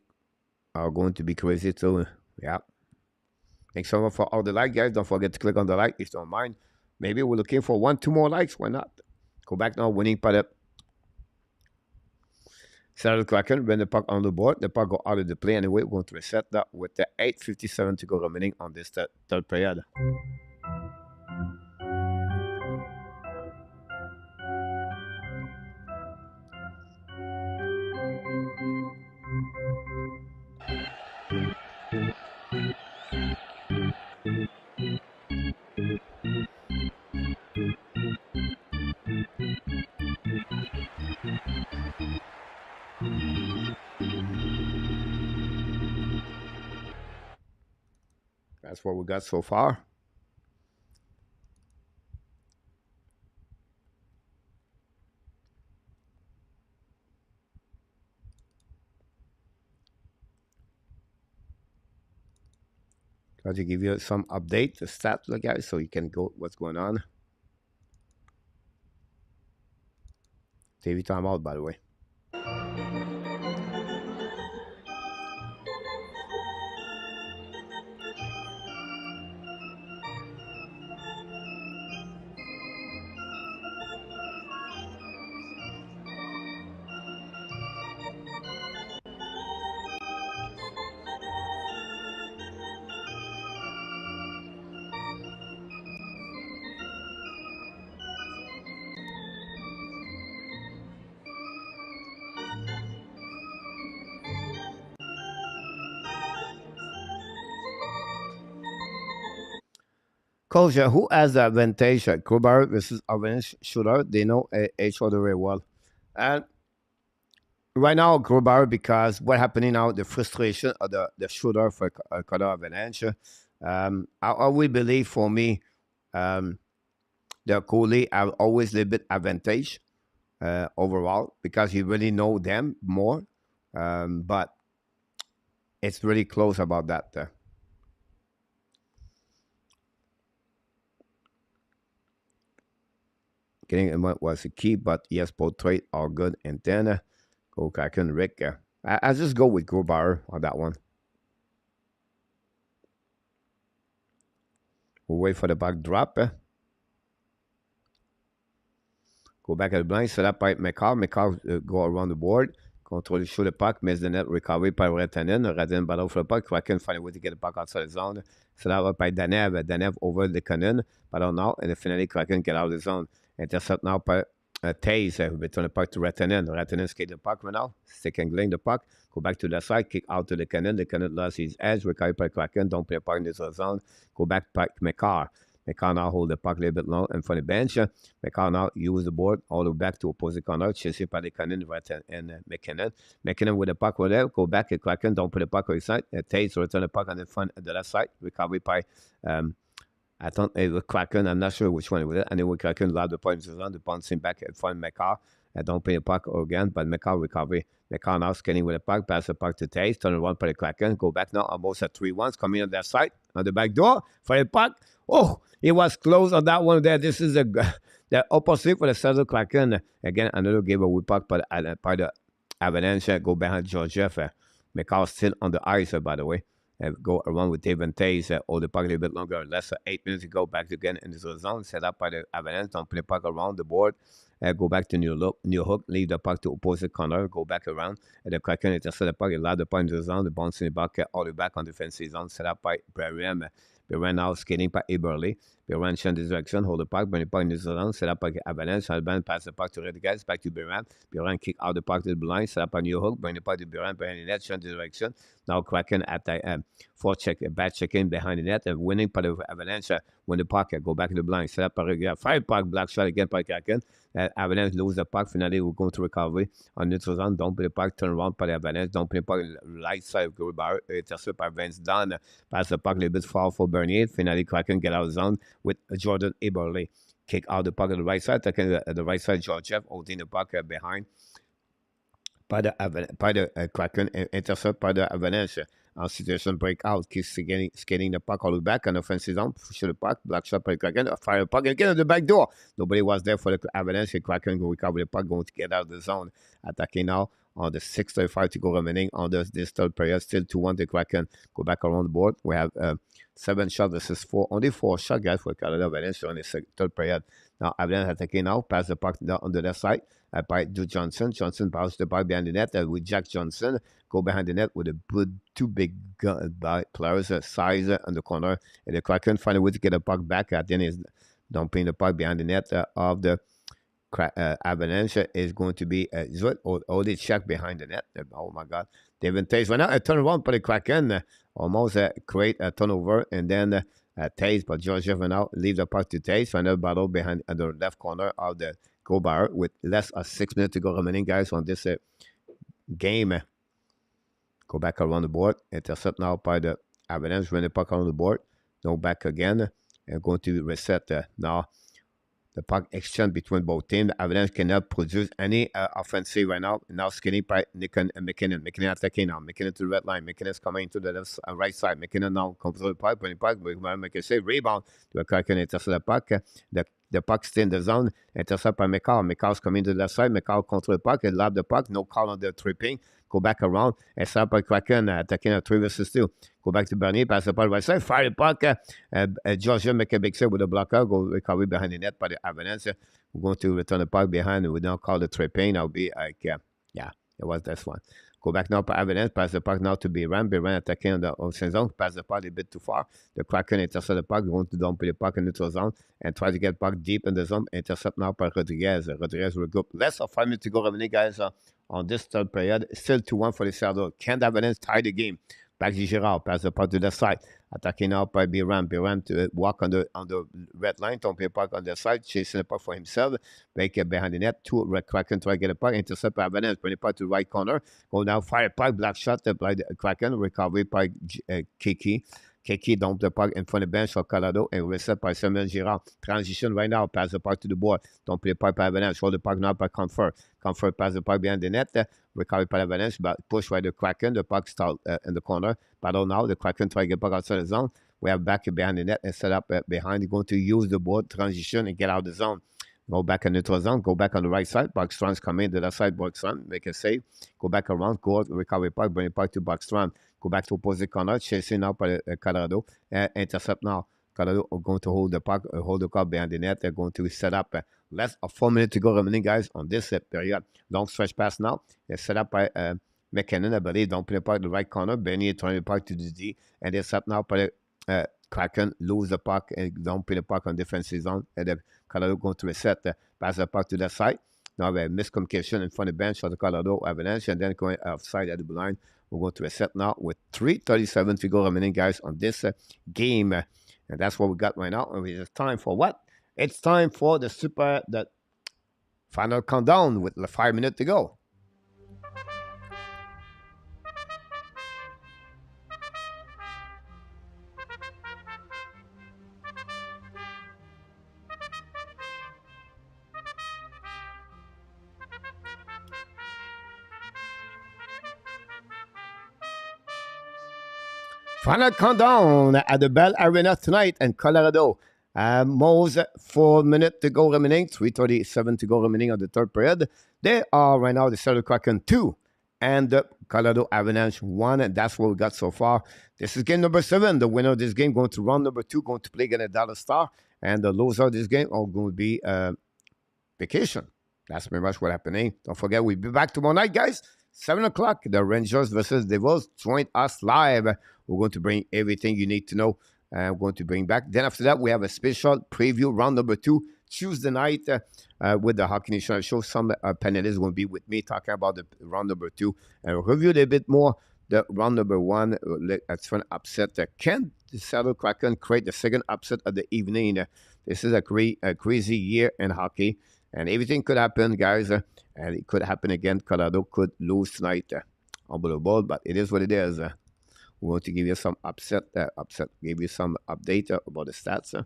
Are going to be crazy too. Yeah. Thanks so much for all the likes, guys. Don't forget to click on the like if you don't mind. Maybe we're looking for 1-2 more likes. Why not? Go back now, winning by the Seattle Kraken. When the puck on the board, the puck go out of the play anyway. We're going to reset that with the 8:57 to go remaining on this third period. That's what we got so far. Try to give you some update, the stats, guys, so you can go what's going on. TV timeout, by the way. Culture, who has the advantage? GRUBAUER versus Avalanche shooter. They know each other very well. And right now, GRUBAUER, because what happening now, the frustration of the shooter for Colorado Avalanche. I will believe for me, the goalie have always a little bit advantage overall because you really know them more. But it's really close about that. Getting what was the key, but yes, both trade are good. And then go Kraken, Rick. I just go with GRUBAUER on that one. We'll wait for the back drop. Go back at the blind, set up by McCall. McCall go around the board. control, shoot the puck, miss the net, recovery by Rantanen. Rantanen battle for the puck. Kraken find a way to get the puck outside the zone. Set up by Danev. Danev over the Cannon. Battle now, and then finally Kraken get out of the zone. Intercept now by Taze. Return the puck to Rantanen. Rantanen skate the puck right now. Stick angling the puck. Go back to the side. Kick out to the Cannon. The Cannon lost his edge. Recovery by Kraken. Don't play a puck in this zone. Go back by McCarr. McCarr now hold the puck a little bit long in front of the bench. McCarr now use the board all the way back to opposite corner. Chasing by the Cannon and McKinnon. McKinnon with the puck over there. Go back at Kraken. Don't put the puck on the side. Taze return the puck on the front of the left side. Recovery by I thought it was Kraken. I'm not sure which one it was. And it was Kraken allowed the point on the bouncing back in front of McCarr. Don't pay the puck again, but McCarr recovery. McCarr now skating with the puck, pass the puck to Taze, turn around for the Kraken, go back now almost at 3-1, coming on that side, on the back door for the puck. Oh, it was close on that one there. This is the opposite for the Seattle Kraken. Again, another giveaway puck by the Avalanche. Go behind GEORGIEV. McCarr still on the ice, by the way. Go around with Dave and Taze. Hold the puck a little bit longer. Less than 8 minutes ago. Back again in the zone. Set up by the Avalanche. Don't play the puck around the board. Go back to new hook. Leave the puck to opposite corner. Go back around. And the Kraken intercept the puck. Allow the puck in the zone. The bounce in the back. All the way back on the defensive zone. Set up by Berrien. Berrien now skating by Eberle. Berrien in this direction. Hold the puck. Bring the puck in the zone. Set up by Avalanche. Alban pass the puck to Red Guys. Back to Berrien. Berrien kick out the puck to the blind. Set up a new hook. Bring the puck to Berrien behind the net. Change the direction. Now Kraken at the back check in behind the net. Winning by the Avalanche. Win the puck. Go back to the blind. Set up a regular 5 puck. Black shot again by Kraken. Avalanche lose the puck. Finally, we're going to recovery on neutral zone. Don't play the puck. Turn around by the Avalanche. Don't play the puck. Right side of GRUBAUER. Intercept by Vince Dunn. Pass the puck a little bit far for Bernier. Finally, Kraken get out of the zone with Jordan Eberle. Kick out the puck on the right side. Taking the right side, GEORGIEV holding the puck behind. By the Kraken. Intercept by the Avalanche. Situation breakout. Keeps skating the puck all the way back on the offensive zone. Push the puck. Black shot by Kraken. Fire the puck again at the back door. Nobody was there for the Avalanche. Kraken will recover the puck. Going to get out of the zone. Attacking now on the 6:35 to go remaining on this third period. Still 2-1 the Kraken. Go back around the board. We have 7 shots versus 4. Only 4 shots, guys, for Canada Avalanche on the third period. Now Avalanche attacking now. Pass the puck down on the left side. By Drew Johnson. Johnson bounce the puck behind the net with Jack Johnson. Go behind the net with two big players, size on the corner. And the Kraken find a way to get the puck back. Then is dumping the puck behind the net of the Avalanche is going to be Zut or the check behind the net. Oh my God. David Taze went out a turn around for the Kraken. Almost create a turnover. And then Taze, but GEORGIEV went out. Leave the puck to Taze. Final battle behind the left corner of the GRUBAUER with less than 6 minutes to go remaining, guys, on this game. Go back around the board. Intercept now by the Avalanche. Run the puck on the board. No back again. And going to reset now. The puck exchange between both teams. The Avalanche cannot produce any offensive right now. Now skating by McKinnon. McKinnon attacking now. McKinnon to the red line. McKinnon is coming to the left, right side. McKinnon now comes to the puck. When the puck, make a save. Rebound to the Kraken. Intercept the puck. The puck still in the zone. Intercept by McCarr. McCarr's coming to the left side. McCarr control the puck and lap the puck. No call on the tripping. Go back around. And start by Kraken attacking a 3 versus 2. Go back to Bernier. Pass the puck right side. Fire the puck. GEORGIEV make a big save with a blocker. Go recover behind the net by the Avalanche. We're going to return the puck behind. We don't call the tripping. I'll be like, yeah, it was this one. Go back now for Avalanche. Pass the puck now to Berrien. Berrien attacking on the offensive zone. Pass the puck a bit too far. The Kraken intercept the puck. Going to dump the puck in the neutral zone and try to get puck deep in the zone. Intercept now by Rodriguez. Rodriguez will go. Less than 5 minutes to go remaining, guys, on this third period. Still 2-1 for the Seattle. Can the Avalanche tie the game? Back to Girard. Pass the puck to the side. Attacking now by Berrien. Berrien to walk on the red line. Don't play puck on the side. Chasing the puck for himself. Back behind the net. Two Red Kraken try to get a puck. Intercept by Avalanche. Bring the puck to the right corner. Go now. Fire puck. Black shot by the Kraken. Recovery by Kiki. Kiki dump the puck in front of the bench for Colorado and reset by Samuel Girard. Transition right now. Pass the puck to the board. Don't play the puck by Avalanche. Hold the puck now by Comfort. Comfort pass the puck behind the net. Recovery by Avalanche. But push by the Kraken. The puck start in the corner. Battle now. The Kraken try to get puck outside the zone. We have back behind the net and set up behind. You're going to use the board. Transition and get out of the zone. Go back in the neutral zone. Go back on the right side. Backstrom's coming to the side. Backstrom make a save. Go back around. Go recover puck. Bring it back to Backstrom. Go back to opposite corner. Chasing now by Colorado. Intercept now. Colorado are going to hold the puck, hold the cup behind the net. They're going to set up less of 4 minutes to go remaining, guys, on this period. Long stretch pass now. They're set up by McKinnon, I believe. Don't play the puck the right corner. Benny trying to puck to the D. And they're set now by Kraken. Lose the puck and don't play the puck on defensive zone. And then Colorado going to reset. Pass the puck to that side. Now we have miscommunication in front of the bench of the Colorado Avalanche. And then going offside at the blue line. We're going to reset now with 3:37 to go remaining, guys, on this game. And that's what we got right now. And it's time for what? It's time for the final countdown with 5 minutes to go. Final countdown at the Bell Arena tonight in Colorado. Most 4 minutes to go remaining, 3:37 to go remaining on the third period. They are right now the Seattle Kraken 2 and the Colorado Avalanche 1, and that's what we got so far. This is game number 7. The winner of this game going to round number 2, going to play against a Dallas Star, and the loser of this game are going to be vacation. That's pretty much what's happening. Don't forget, we'll be back tomorrow night, guys. 7 o'clock, the Rangers versus Devils. Join us live. We're going to bring everything you need to know. We're going to bring back. Then after that, we have a special preview, round number 2, Tuesday night with the Hockey Nation show. Some panelists will be with me talking about the round number 2 and review a little bit more the round number 1. That's an upset. Can the Seattle Kraken create the second upset of the evening? This is a crazy year in hockey. And everything could happen, guys. And it could happen again. Colorado could lose tonight. Unbelievable, but it is what it is. We want to give you some give you some update about the stats. And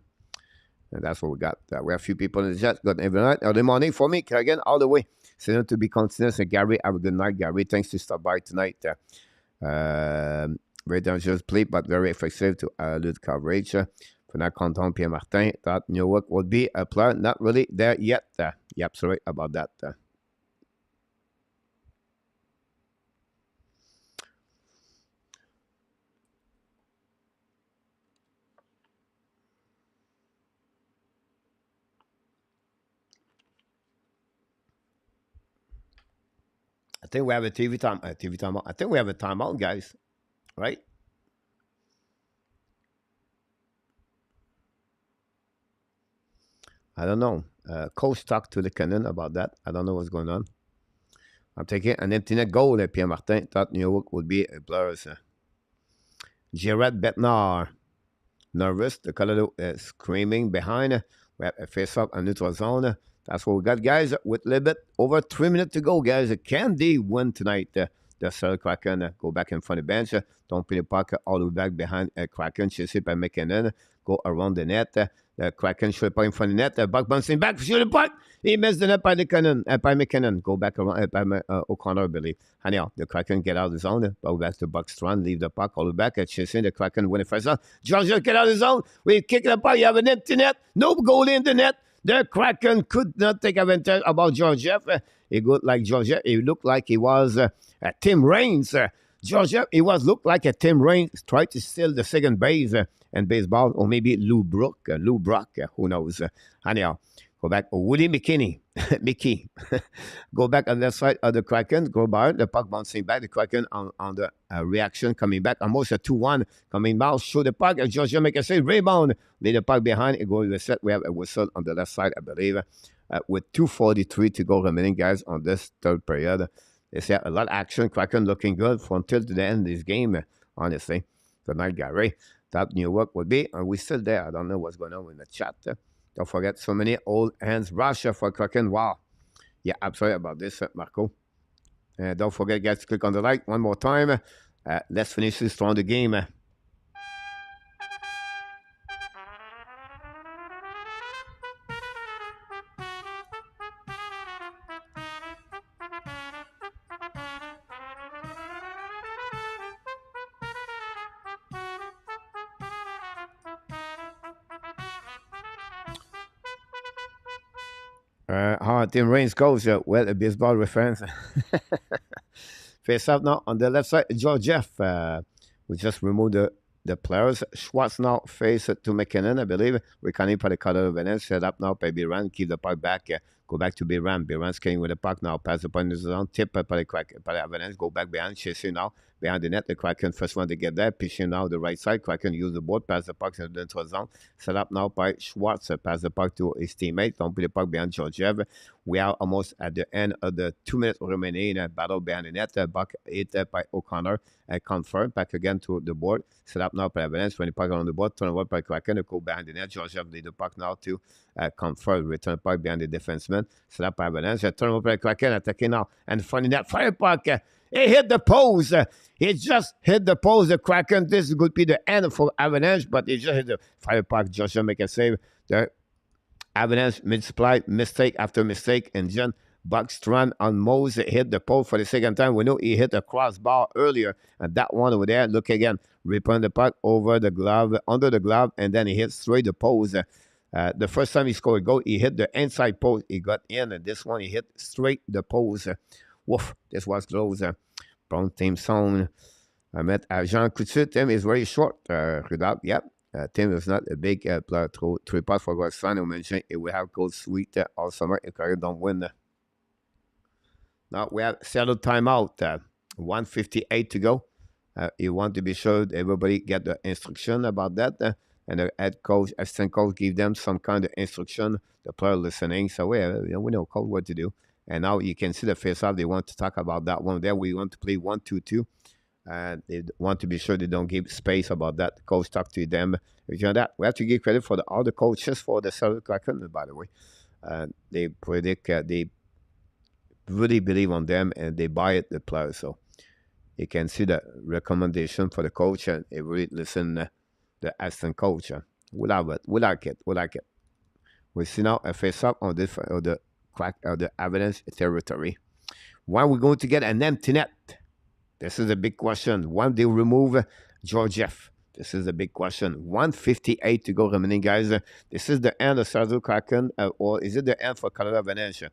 that's what we got. We have a few people in the chat. Good night. Early morning for me, Kraken, all the way. Send to be continuous. And Gary, have a good night, Gary. Thanks to stop by tonight. Very dangerous play, but very effective to elude coverage. For now, Canton Pierre Martin thought New York would be a player. Not really there yet. You're absolutely right about that. I think we have a TV time. I think we have a timeout, guys. Right? I don't know. Coach talked to the Cannon about that. I don't know what's going on. I'm taking an empty net goal. Pierre Martin thought New York would be a blur. Gerard Betnard. Nervous. The Colorado is screaming behind. We have a face-off on neutral zone. That's what we got, guys. With a little bit over 3 minutes to go, guys. Can they win tonight? The Seattle Kraken go back in front of the bench. Don't put the puck all the way back behind Kraken. Chased by McKinnon. Go around the net. The Kraken should put in front of the net. The puck bouncing back. Shoot the puck. He missed the net by McKinnon. Go back around by O'Connor, I believe. Anyhow, the Kraken get out of the zone. Go back to Buckstrand. Leave the puck all the way back. Chasing the Kraken win the first zone. Georgia get out of the zone. We kick the puck. You have an empty net. No goal in the net. The Kraken could not take advantage about GEORGIEV. He looked like GEORGIEV. He looked like he was Tim Raines. GEORGIEV, he looked like a Tim Raines. Tried to steal the second base in baseball. Or maybe Lou Brock, who knows. Anyhow, go back. Woody McKinney. Mickey. Go back on that side of the Kraken. GRUBAUER. The puck bouncing back. The Kraken on the reaction coming back. Almost a 2-1. Coming back. Show the puck. GEORGIEV make a save. Rebound. Lay the puck behind. It goes to the set. We have a whistle on the left side, I believe. With 2:43 to go remaining, guys, on this third period. They say a lot of action. Kraken looking good from until to the end of this game, honestly. Good night, Gary. That New York would be. And we're still there. I don't know what's going on in the chat. Don't forget, so many old hands. Russia for Kraken. Wow. Yeah, absolutely about this, Marco. Don't forget, guys, to click on the like one more time. Let's finish this strong the game. How Tim Raines goes, well, a baseball reference. Face up now on the left side, GEORGIEV. We just removed the the players. Schwartz now face to McKinnon, I believe. We can for the color of Avalanche. Set up now by Biran. Keep the puck back. Go back to Biran. Biran skating with the puck now. Pass the point in the zone. Tip by the Kraken. By the Avalanche. Go back behind. Chasing now. Behind the net. The Kraken first one to get there. Pitching now the right side. Kraken use the board. Pass the puck into the zone. Set up now by Schwartz. Pass the puck to his teammate. Don't put the puck behind GEORGIEV. We are almost at the end of the 2 minutes remaining. Battle behind the net. Buck hit by O'Connor. Confirmed. Back again to the board. Set up now by Avalanche. When the puck on the board. Turn over by Kraken. Go behind the net. GEORGIEV lead the puck now to confirm. Return puck behind the defenseman. Set up by Avalanche. Turn over by Kraken. Attacking now. And funny net. Fire puck. He hit the post. He just hit the post. The Kraken. This could be the end for Avalanche, but he just hit the fire puck. Joshua make a save. The Avalanche mid-supply, mistake after mistake, and John Buckstrand on Mose hit the post for the second time. We know he hit the crossbar earlier, and that one over there, look again, return the puck over the glove, under the glove, and then he hit straight the post. The first time he scored a goal, he hit the inside post, he got in, and this one he hit straight the post. Woof, this was close. Brown team zone. I met Jean Coutu. Tim is very short. Without, yep. Tim is not a big player. Three parts for God's son. I mentioned it will have gold sweet all summer if Kraken don't win. Now we have settled timeout. 1:58 to go. You want to be sure everybody get the instruction about that. And the head coach, assistant coach, give them some kind of instruction. The player listening. So we know coach what to do. And now you can see the face-off. They want to talk about that one. There we want to play 1-2-2. And they want to be sure they don't give space about that. The coach talk to them. You know that we have to give credit for all the coaches for the Celtic Kraken, by the way. They predict, they really believe on them, and they buy it, the players. So you can see the recommendation for the coach, and they really listen the assistant coach. We love it. We like it. We like it. We see now a face-up on the Avalanche territory. When we're going to get an empty net? This is a big question. When they remove GEORGIEV? This is a big question. 1:58 to go remaining, guys. This is the end of Sardo Kraken, or is it the end for Colorado Avalanche?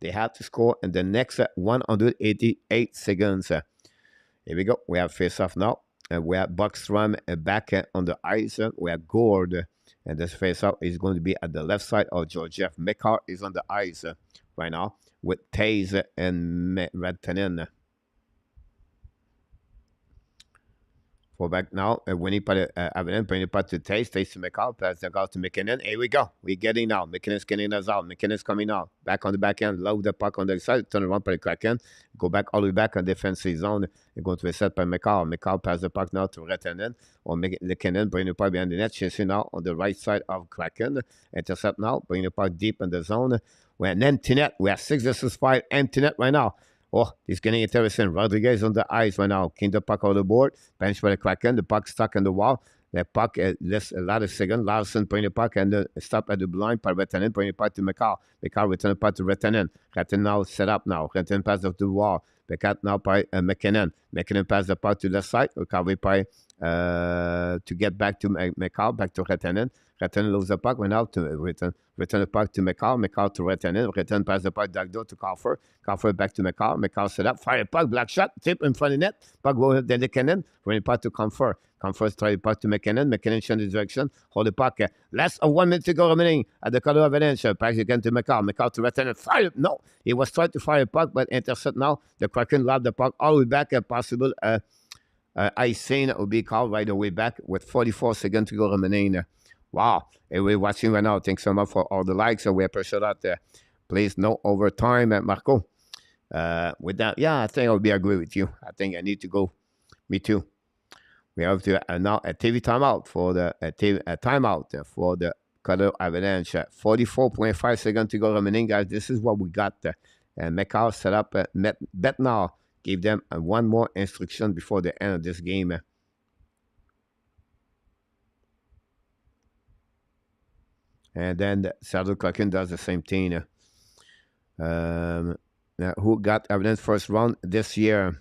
They have to score in the next 188 seconds. Here we go. We have face-off now. We have Buckstrom back on the ice. We have Gord. And this face-off is going to be at the left side of GEORGIEV. Mekar is on the ice right now with Taze and Redtanen. For back now, Winnie put Avalanche, bring the puck to Taze to Mekar, pass the ball to McKinnon. Here we go. We're getting now. McKinnon's getting us out. McKinnon's coming out. Back on the back end. Load the puck on the side. Turn around by the Kraken. Go back all the way back on defensive zone. They're going to be set by Mekar. Mekar pass the puck now to Redtanen. Or McKinnon, bring the puck behind the net. Chasing now on the right side of Kraken. Intercept now. Bring the puck deep in the zone. We're an empty net. We have 6 versus 5 empty net right now. Oh, it's getting interesting. Rodriguez on the ice right now. King the puck on the board. Bench by the Kraken. The puck stuck in the wall. The puck less a lot of seconds. Larson bring the puck and stop at the blind by Redtanen. Bring the puck to Mekar. Mekar return the puck to Redtanen. Redtanen now set up now. Redtanen pass off the wall. Becat now by McKinnon. McKinnon pass the puck to the side. Recovery by to get back to Mekar. Back to Redtanen. Redtanen loses the puck. Went out to return the puck to Mekar. Mekar to Redtanen. Redtanen pass the puck back door to Coffer. Coffer back to Mekar. Mekar set up. Fire puck. Black shot. Tip in front of the net. Puck go ahead. Then McKinnon. Bring the puck to Confer. Confer try the puck to McKinnon. McKinnon change the direction. Hold the puck. Less of 1 minute to go remaining at the Colorado Avalanche. Pass again to Mekar. Mekar to Redtanen. Fire. No. He was trying to fire a puck, but intercept now. The Kraken lobbed the puck all the way back. Possible icing will be called right away back with 44 seconds to go remaining. Wow. And we're watching right now. Thanks so much for all the likes. So we appreciate that. Please, no overtime, Marco. With that, yeah, I think I'll be agree with you. I think I need to go. Me too. We have to now a TV timeout for the timeout for the Colorado Avalanche. 44.5 seconds to go remaining, guys. This is what we got. And Mekar set up bet now. Give them one more instruction before the end of this game. And then the Saddle Kraken does the same thing. Who got Avalanche first round this year?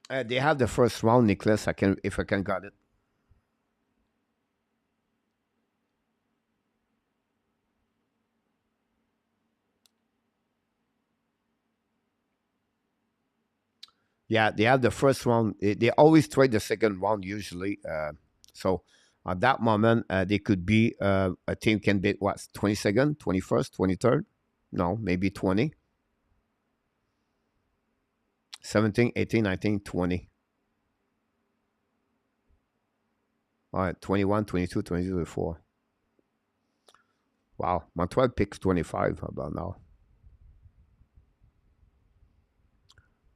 They have the first round, Nicholas. If I can got it. Yeah, they have the first round. They always trade the second round usually. So at that moment, they could be a team can bid what 22nd, 21st, 23rd. No, maybe 20, 17, 18, 19, 20. All right, 21, 22, 23, 24. Wow, Montreal picks 25. How about now?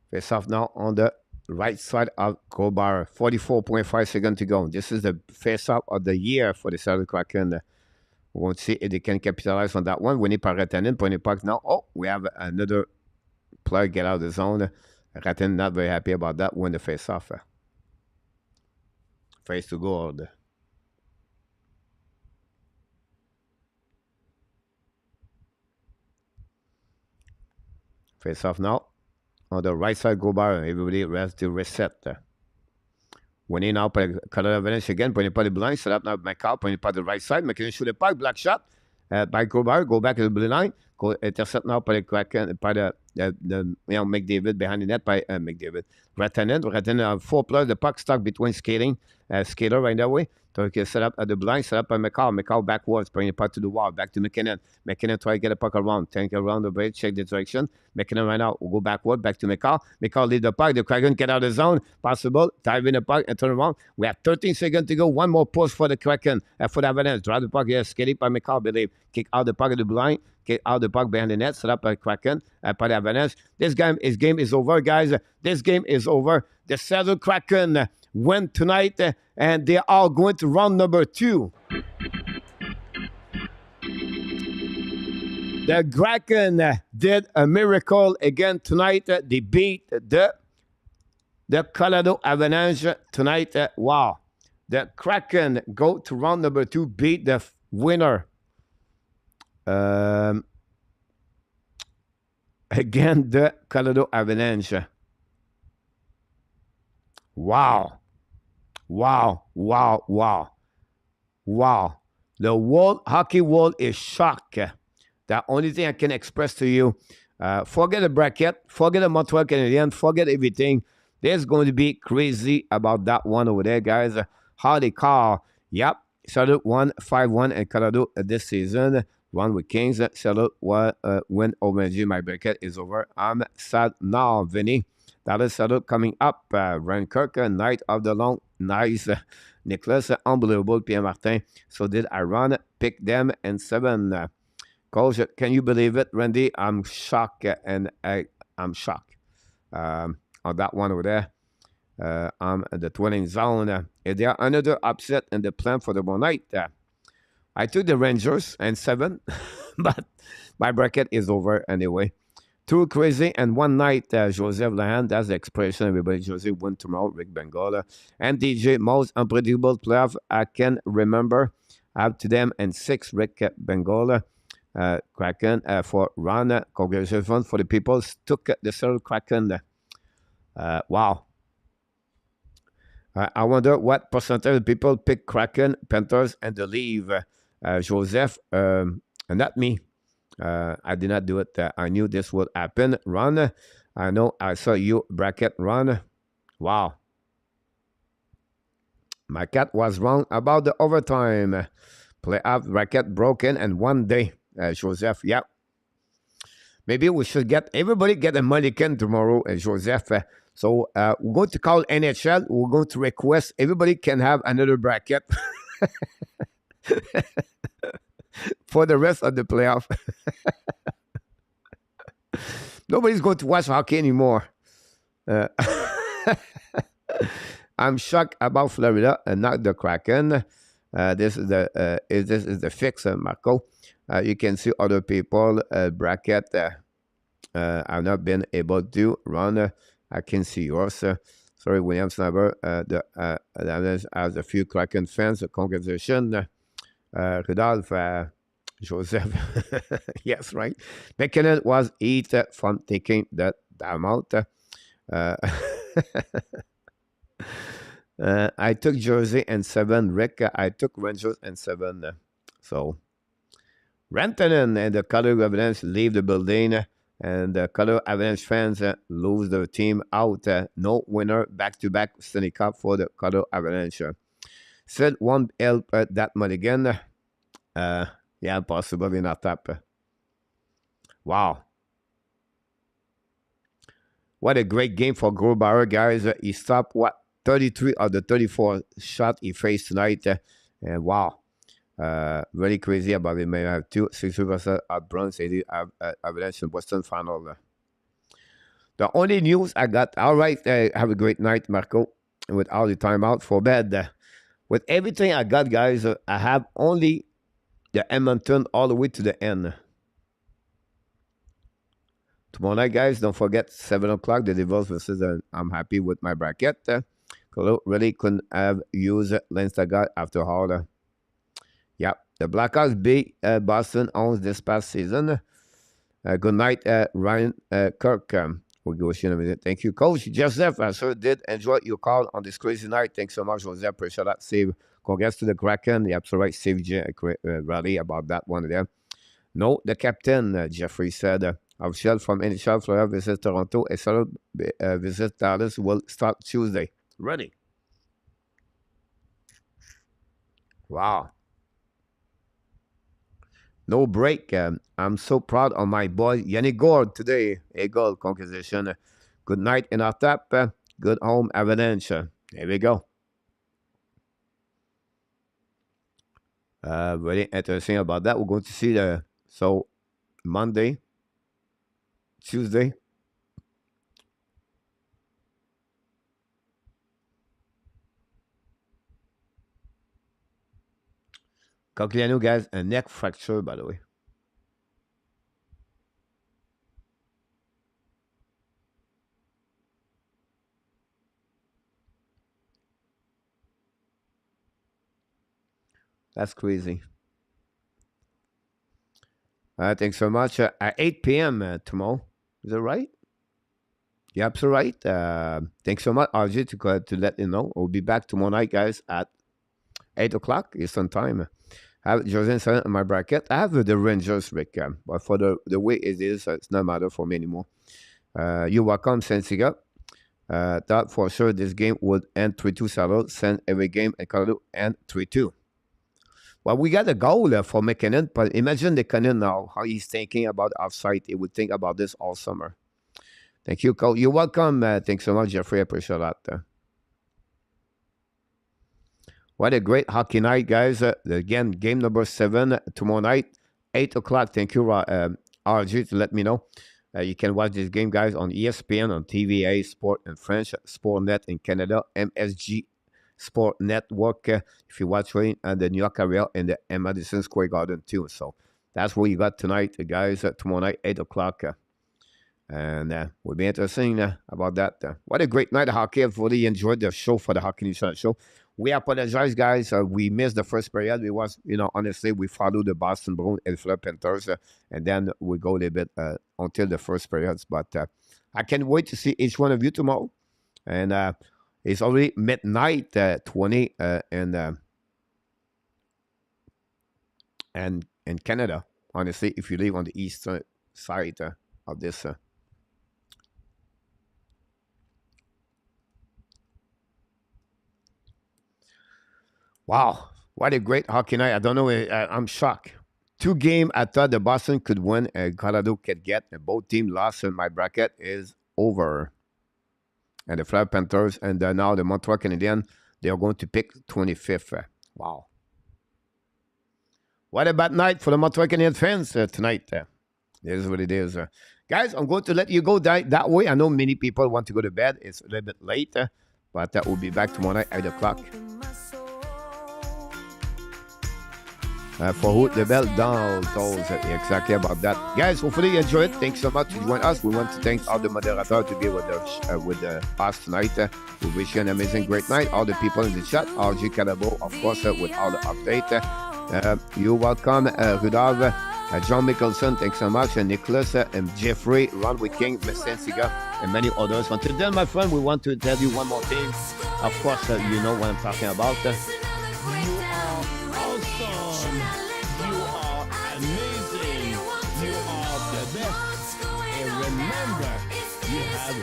Face off now on the right side of GRUBAUER. 44.5 seconds to go. This is the face off of the year for the Seattle Kraken. We won't see if they can capitalize on that one. Winnie par Ratanen. Winnie Park now. Oh, we have another player get out of the zone. Ratanen not very happy about that. Win the face off. Face to gold. Face off now. On the right side, GRUBAUER. Everybody has to reset. Winnie now par Colorado Avalanche again. Prenez pas les blinds. Set up now McCall. Prenez pas the right side. McKinnon shoot the puck. Black shot by GRUBAUER. Go back to the blue line. Go intercept now par the Kraken. Par the McDavid behind the net by McDavid. Ratanen 4 plus. The puck stuck between skater right that way. So set up at the blind. Set up by McCall. McCall backwards. Bring the puck to the wall. Back to McKinnon. McKinnon try to get the puck around. Tank around the bridge. Check the direction. McKinnon right now will go backward. Back to McCall. McCall lead the puck. The Kraken get out of the zone. Possible. Dive in the puck and turn around. We have 13 seconds to go. One more push for the Kraken. For the Avalanche. Drive the puck. Yes. Skated by McCall. Believe. Kick out the puck at the blind. Kick out the puck behind the net. Set up by Kraken. By the Avalanche. This game is over, guys. This game is over. The Seattle Kraken win tonight, and they are going to round number 2. The Kraken did a miracle again tonight. They beat the Colorado Avalanche tonight. Wow. The Kraken go to round number 2, beat the winner. Again, the Colorado Avalanche. Wow. Wow. Wow. Wow. Wow. The world hockey world is shocked. The only thing I can express to you, forget the bracket, forget the Montreal Canadiens, forget everything. There's going to be crazy about that one over there, guys. How they call. Yep. Charlotte won 5-1 in Colorado this season. One with Kings. Charlotte win over G. My bracket is over. I'm sad now, Vinny. That is Charlotte coming up. Ryan Kirk, Night of the Long. Nice. Nicholas, unbelievable. Pierre Martin. So did Aaron. Pick them in 7. Coach, can you believe it, Randy? I'm shocked, and I'm shocked on that one over there. On the twinning zone. Is there another upset in the plan for the one night? I took the Rangers and 7, but my bracket is over anyway. 2 crazy and 1 night. Joseph Lahan, that's the expression. Everybody, Joseph win tomorrow. Rick Bengola and DJ, most unpredictable playoff I can remember. Up to them and 6. Rick Bengola. Kraken for Ron. Congratulations for the people. Took the Seattle Kraken. Wow. I wonder what percentage of people pick Kraken, Panthers, and the Leave. Joseph, not me. I did not do it. I knew this would happen. Ron, I know I saw you bracket, Ron. Wow. My cat was wrong about the overtime. Playoff bracket broken in 1 day. Joseph, yeah. Maybe we should everybody get a mulligan tomorrow, Joseph. So we're going to call NHL. We're going to request everybody can have another bracket for the rest of the playoff. Nobody's going to watch hockey anymore. I'm shocked about Florida and not the Kraken. This is the fix, Marco. You can see other people bracket. I've not been able to run. I can see yours. Sorry, William Sniper. As a few Kraken fans, congratulations. Rudolph, Joseph. Yes, right. McKinnon was eat from taking that amount. I took Jersey and 7. Rick, I took Rangers and 7. So, Rantanen and the Colorado Avalanche leave the building. And the Colorado Avalanche fans lose their team out. No winner, back-to-back Stanley Cup for the Colorado Avalanche. Still won't help that much again. Yeah, possibly not up. Wow. What a great game for GRUBAUER, guys. He stopped, 33 of the 34 shots he faced tonight. And wow. Really crazy about it. May have 60% at bronze, 80 Avalanche in Boston final. The only news I got, all right, have a great night, Marco, with all the timeout for bed. With everything I got, guys, I have only the Edmonton all the way to the end. Tomorrow night, guys, don't forget, 7 o'clock, the Devils versus, I'm happy with my bracket. Really couldn't have used Lindstad after all. Yeah, the Blackhawks beat Boston owns this past season. Good night, Ryan Kirk. We'll go in a minute. Thank you, Coach Joseph. I sure did enjoy your call on this crazy night. Thanks so much, Joseph. Appreciate that. Save. Congrats to the Kraken. The absolute right. Save rally about that one there. No, the captain, Jeffrey said, official from NHL Florida visit Toronto. A solid visit Dallas will start Tuesday. Ready. Wow. No break. I'm so proud of my boy Yannick Gord today. A goal conclusion. Good night in our tap. Good home Avalanche. There we go. Very interesting about that. We're going to see so Monday, Tuesday. Cogliano, guys, a neck fracture, by the way. That's crazy. Thanks so much. At 8 p.m. Tomorrow. Is that right? Yeah, absolutely right. Thanks so much, RJ, to let you know. We'll be back tomorrow night, guys, at 8 o'clock Eastern Time. I have Jose in my bracket. I have the Rangers, Rick, but for the way it is, it's not matter for me anymore. You're welcome, Sensiga. Thought for sure this game would end 3-2 Saddle. Send every game and Colorado end 3-2. Well, we got a goal for McKinnon, but imagine the Cannon now, how he's thinking about offside. He would think about this all summer. Thank you, Cole. You're welcome. Thanks so much, Jeffrey. I appreciate that. What a great hockey night, guys. Again, game number 7 tomorrow night, 8 o'clock. Thank you, RG, to let me know. You can watch this game, guys, on ESPN, on TVA, Sport in French, Sportnet in Canada, MSG Sport Network, if you watch the New York area in the Madison Square Garden, too. So that's what you got tonight, guys, tomorrow night, 8 o'clock. And we'll be interesting about that. What a great night of hockey. I've really enjoyed the show for the Hockey News show. We apologize, guys. We missed the first period. We was, honestly, we followed the Boston Bruins and Florida Panthers, and then we go a little bit until the first periods. But I can't wait to see each one of you tomorrow. And it's already midnight, 20 in Canada. Honestly, if you live on the eastern side of this. Wow, what a great hockey night. I don't know, I'm shocked. 2 games I thought the Boston could win and Colorado could get, and both teams lost, and my bracket is over. And the Florida Panthers and now the Montreal Canadiens, they are going to pick 25th. Wow. What a bad night for the Montreal Canadiens fans tonight. This is what it is. Guys, I'm going to let you go that way. I know many people want to go to bed. It's a little bit late, but we'll be back tomorrow night at 8 o'clock. For who the bell down tolls exactly about that. Guys, hopefully you enjoyed it. Thanks so much for joining us. We want to thank all the moderators to be with us tonight. We wish you an amazing, great night. All the people in the chat, RG Calabo, of course, with all the updates. You're welcome, Rudolph, John Mickelson, thanks so much, and Nicholas, and Jeffrey, Ron King, Miss Sensiga, and many others. Until then, my friend, we want to tell you one more thing. Of course, you know what I'm talking about. You are awesome. You are amazing. You are the best. And remember, you have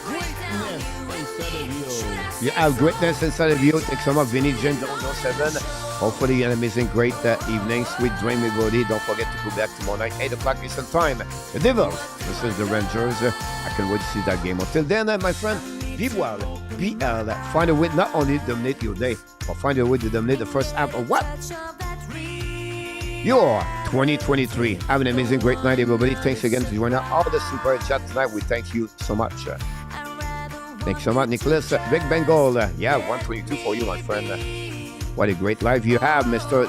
greatness inside of you. You have greatness inside of you. Take some of Vinny James 007. Hopefully, an amazing, great evening. Sweet dream, everybody. Don't forget to go back tomorrow night, 8 o'clock Eastern Time. The Devils versus the Rangers. I can't wait to see that game. Until then, my friend, be well, be well. Find a way not only to dominate your day, but find a way to dominate the first half of what? Your 2023. Have an amazing, great night, everybody. Thanks again for joining all the super chat tonight. We thank you so much. Thanks so much, Nicholas. Big Bengal. Yeah, 122 for you, my friend. What a great life you have, Mr.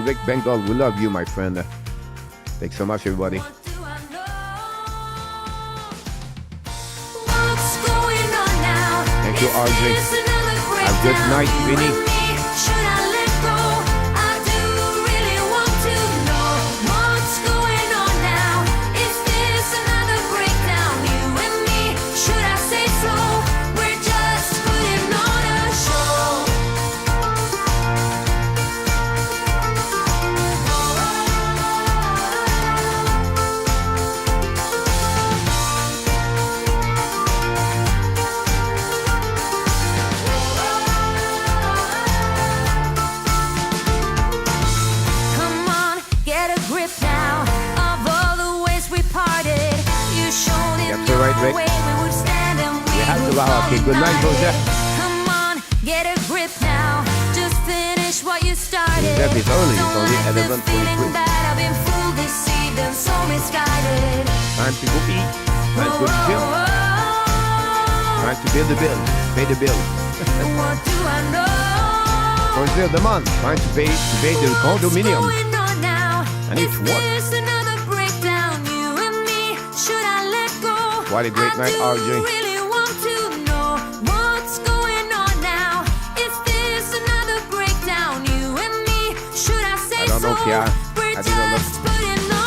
Rick Bengal. We love you, my friend. Thanks so much, everybody. Thank you, RJ. Have a good night, Vinny. Right, Rick. We have to okay. Good night, Jose. Come on, get a grip now. Just finish what you started. That is early. It's only 11:23. I've been fooled, deceived, and so misguided. Time to go eat. Time to go chill. Time to pay the bill. Pay the bill. What do I know? First day of the month. Time to pay the condominium. And it's what? What a great night, RJ. Really want to know what's going on now. Is this another breakdown? You and me, should I say I don't know, so? Kia. We're I didn't know. just putting on